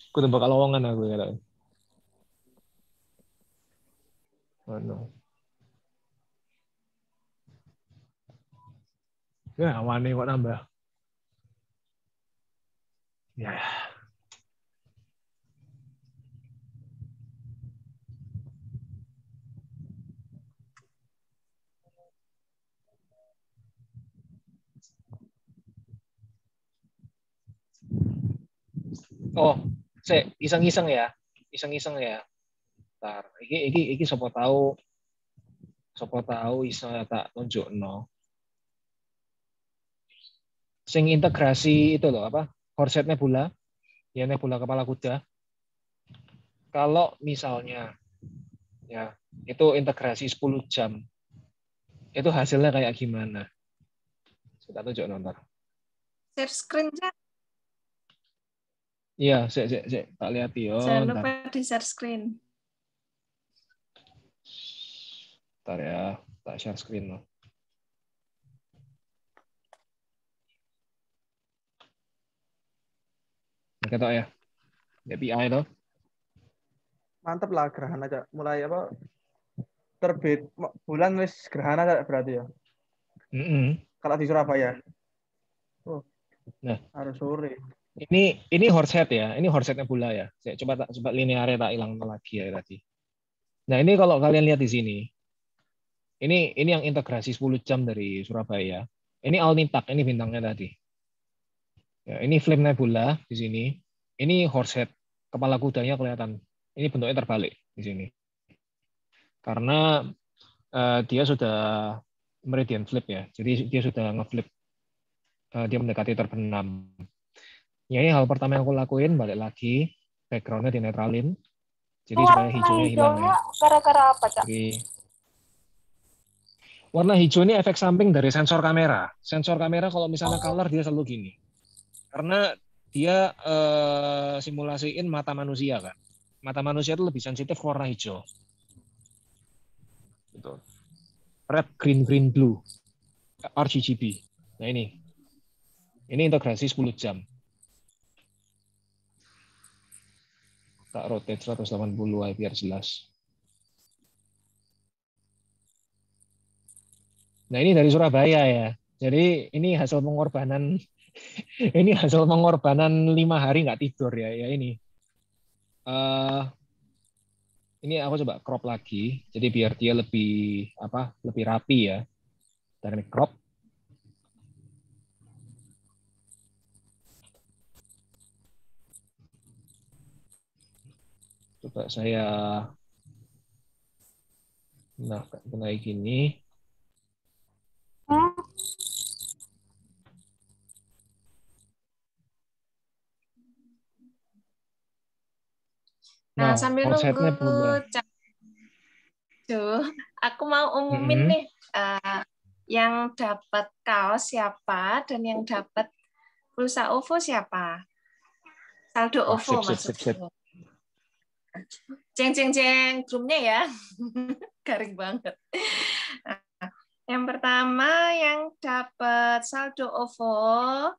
Kudu buka lowongan aku ya. Oh, no. Ya, awane kok nambah. Ya. Oh, iseng-iseng ya. Iseng-iseng ya. Bentar. Iki sapa tahu iso tak tunjukno. Sing integrasi itu loh apa? Horsehead Nebula. Ya nebula kepala kuda. Kalau misalnya ya, itu integrasi 10 jam. Itu hasilnya kayak gimana? Kita tunjuk nonton. Share screen, Cak. Iya, tak lihat yo. Jangan lupa di share screen. Bentar ya, tak share screen loh. Ketok ya. API itu. Mantep lah gerhana aja. Mulai apa? Terbit bulan wis gerhana aja berarti ya. Kalau di Surabaya. Oh. Nah, harus sore. Ini Horsehead ya. Ini Horsehead Nebula ya. Saya coba linearnya tak hilang lagi ya tadi. Nah, ini kalau kalian lihat di sini. Ini yang integrasi 10 jam dari Surabaya. Ini Alnitak, ini bintangnya tadi. Ya, ini Flame Nebula di sini. Ini Horsehead, kepala kudanya kelihatan. Ini bentuknya terbalik di sini. Karena dia sudah meridian flip ya. Jadi dia sudah ngeflip. Dia mendekati terbenam. Ya, ini hal pertama yang aku lakuin, balik lagi, background-nya dinetralin. Jadi supaya hijaunya hilang ya. Gara-gara apa, Cak? Warna hijau ini efek samping dari sensor kamera. Sensor kamera kalau misalnya color dia selalu gini. Karena dia simulasiin mata manusia kan. Mata manusia itu lebih sensitif ke warna hijau. Gitu. Red, green, blue. RGB. Nah ini. Ini integrasi 10 jam. Tak rotate 180 biar jelas. Nah ini dari Surabaya ya. Jadi ini hasil pengorbanan 5 hari nggak tidur ya. Ya ini. Ini aku coba crop lagi. Jadi biar dia lebih rapi ya. Teknik crop. Coba saya kayak gini. Nah, sambil nunggu aku mau umumin nih yang dapat kaos siapa dan yang dapat pulsa OVO siapa. Saldo OVO maksudnya. Ceng, grupnya ya. Garing banget. Nah, yang pertama yang dapat saldo OVO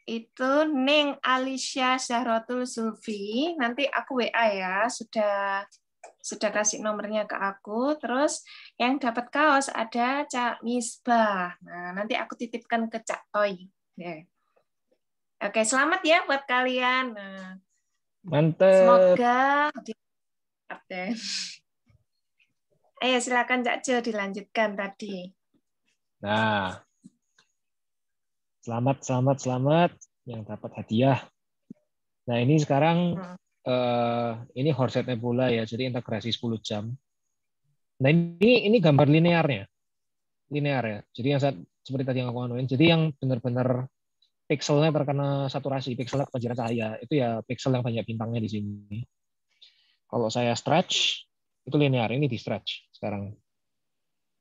itu Ning Alicia Zahrotul Zulfi. Nanti aku WA ya, sudah kasih nomornya ke aku. Terus yang dapat kaos ada Cak Misbah. Nah, nanti aku titipkan ke Cak Toy. Yeah. Oke, selamat ya buat kalian. Nah, mantap. Semoga update. Ayo silakan Cak Jo dilanjutkan tadi. Nah, selamat yang dapat hadiah. Nah ini sekarang ini Horsehead Nebula ya, jadi integrasi 10 jam. Nah ini gambar linear ya. Jadi yang seperti tadi yang aku anuin. Jadi yang benar-benar pikselnya terkena saturasi, pikselnya kepanjaran cahaya. Itu ya piksel yang banyak bintangnya di sini. Kalau saya stretch, itu linear. Ini di stretch sekarang.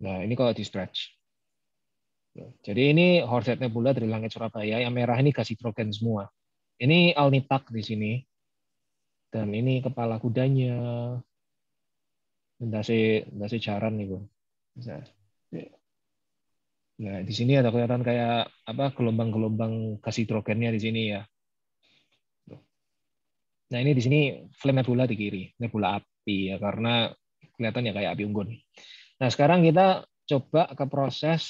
Nah, ini kalau di stretch. Jadi ini Horsehead Nebula dari langit Surabaya. Yang merah ini gas hidrogen semua. Ini Alnitak di sini. Dan ini kepala kudanya. Ndase jaran nih, Bu. Nah, di sini ada kelihatan kayak apa gelombang-gelombang gas hidrogennya di sini ya. Nah, ini di sini flame nebula di kiri, nebula api ya karena kelihatan ya kayak api unggun. Nah, sekarang kita coba ke proses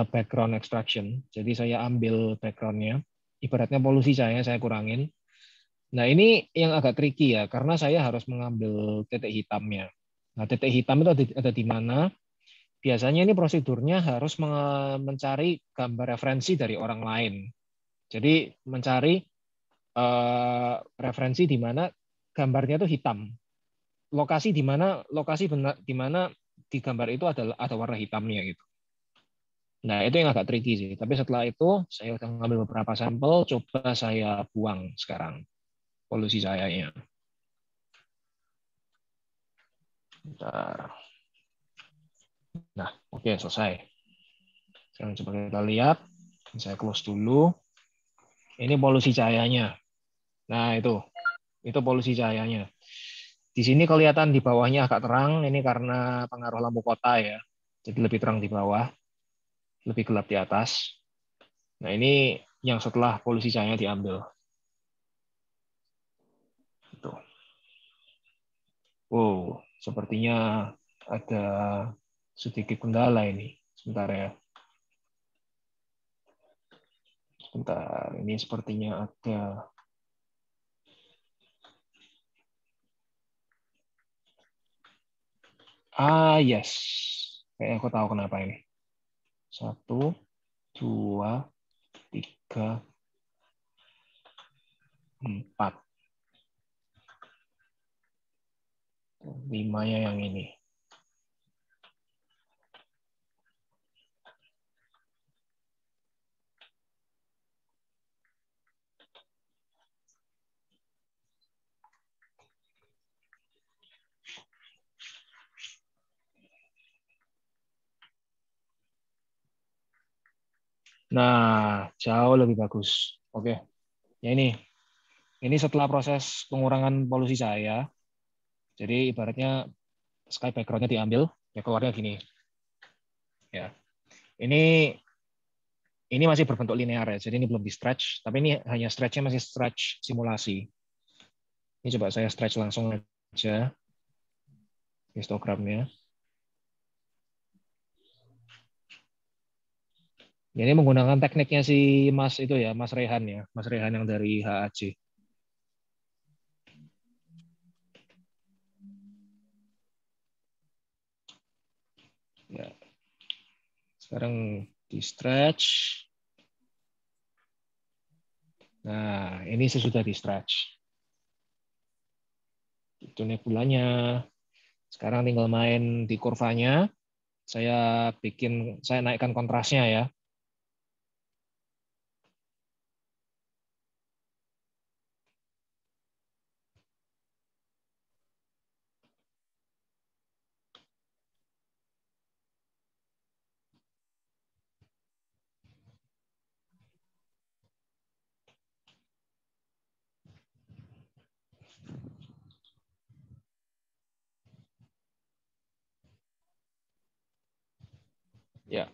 background extraction. Jadi saya ambil backgroundnya, ibaratnya polusi saya kurangin. Nah, ini yang agak tricky ya karena saya harus mengambil titik hitamnya. Nah, titik hitam itu ada di mana? Biasanya ini prosedurnya harus mencari gambar referensi dari orang lain. Jadi mencari referensi di mana gambarnya itu hitam. Lokasi di mana di gambar itu ada warna hitamnya gitu. Nah, itu yang agak tricky sih. Tapi setelah itu saya udah ngambil beberapa sampel, coba saya buang sekarang polusi sayanya. Bentar. Nah, oke, selesai. Sekarang coba kita lihat. Saya close dulu. Ini polusi cahayanya. Nah, itu polusi cahayanya. Di sini kelihatan di bawahnya agak terang. Ini karena pengaruh lampu kota ya. Jadi lebih terang di bawah, lebih gelap di atas. Nah, ini yang setelah polusi cahaya diambil. Tuh. Wow, sepertinya ada sedikit kendala ini. Sebentar ya. Sebentar, ini sepertinya ada. Yes. Kayaknya aku tahu kenapa ini. 1, 2, 3, 4. 5-nya yang ini. Nah, jauh lebih bagus. Oke. Ya ini setelah proses pengurangan polusi cahaya. Jadi ibaratnya sky background-nya diambil, ya keluarnya gini. Ya. Ini masih berbentuk linear ya. Jadi ini belum di stretch, tapi ini hanya stretch-nya masih stretch simulasi. Ini coba saya stretch langsung aja histogramnya. Ini menggunakan tekniknya si Mas itu ya, Mas Rehan ya, Mas Rehan yang dari HAC. Ya. Sekarang di stretch. Nah, ini sesudah di stretch. Itu nebulanya. Sekarang tinggal main di kurvanya. Saya naikkan kontrasnya ya. Ya.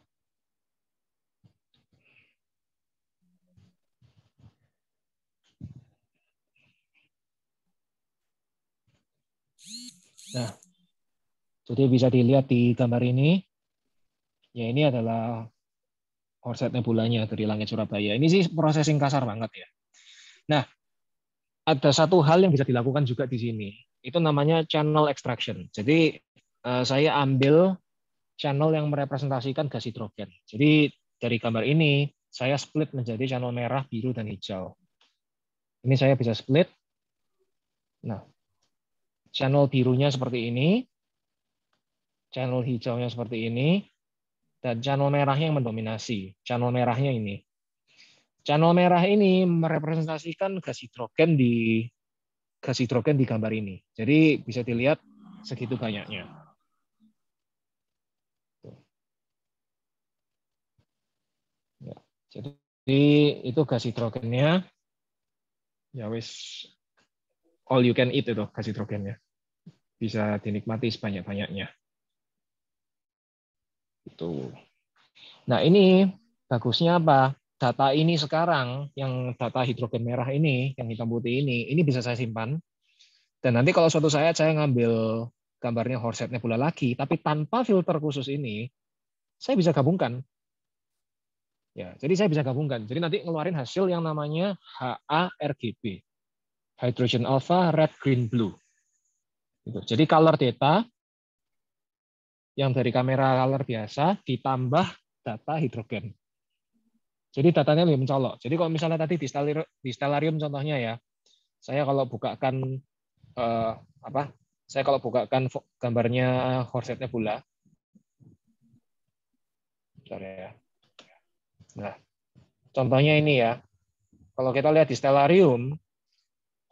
Nah, jadi bisa dilihat di gambar ini, ya ini adalah Horsehead nebulanya dari langit Surabaya. Ini sih processing kasar banget ya. Nah, ada satu hal yang bisa dilakukan juga di sini. Itu namanya channel extraction. Jadi saya ambil channel yang merepresentasikan gas hidrogen. Jadi dari gambar ini saya split menjadi channel merah, biru, dan hijau. Ini saya bisa split. Nah, channel birunya seperti ini, channel hijaunya seperti ini, dan channel merahnya yang mendominasi. Channel merahnya ini. channel merah ini merepresentasikan gas hidrogen di gambar ini. Jadi bisa dilihat segitu banyaknya. Ya, jadi itu gas hidrogennya. Ya wis, all you can eat itu gas hidrogennya. Bisa dinikmati sebanyak-banyaknya. Itu. Nah, ini bagusnya apa? Data ini sekarang, yang data hidrogen merah ini, yang hitam putih ini bisa saya simpan. Dan nanti kalau suatu saat saya ngambil gambarnya Horsehead Nebula lagi, tapi tanpa filter khusus ini, saya bisa gabungkan. Ya, jadi saya bisa gabungkan. Jadi nanti ngeluarin hasil yang namanya HARGB. Hydrogen Alpha, Red, Green, Blue. Jadi color data yang dari kamera color biasa ditambah data hidrogen. Jadi datanya lebih mencolok. Jadi kalau misalnya tadi di stellarium contohnya ya, saya kalau bukakan gambarnya Horsehead Nebula. Bentar ya. Nah, contohnya ini ya. Kalau kita lihat di stellarium,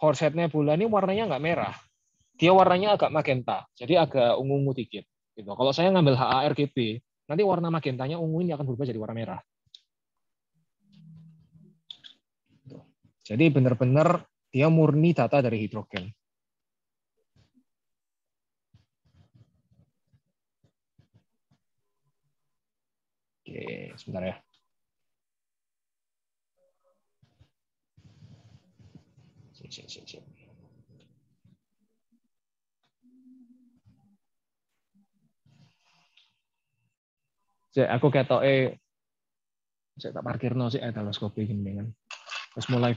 Horsehead Nebula ini warnanya nggak merah. Dia warnanya agak magenta, jadi agak ungu-ungu dikit. Gitu. Kalau saya ngambil HARGB, nanti warna magentanya ungu ini akan berubah jadi warna merah. Jadi benar-benar dia murni data dari hidrogen. Oke, sebentar ya. Sip. Aku ketoke saya tak parkirno sih teleskop iki kan. Terus mulai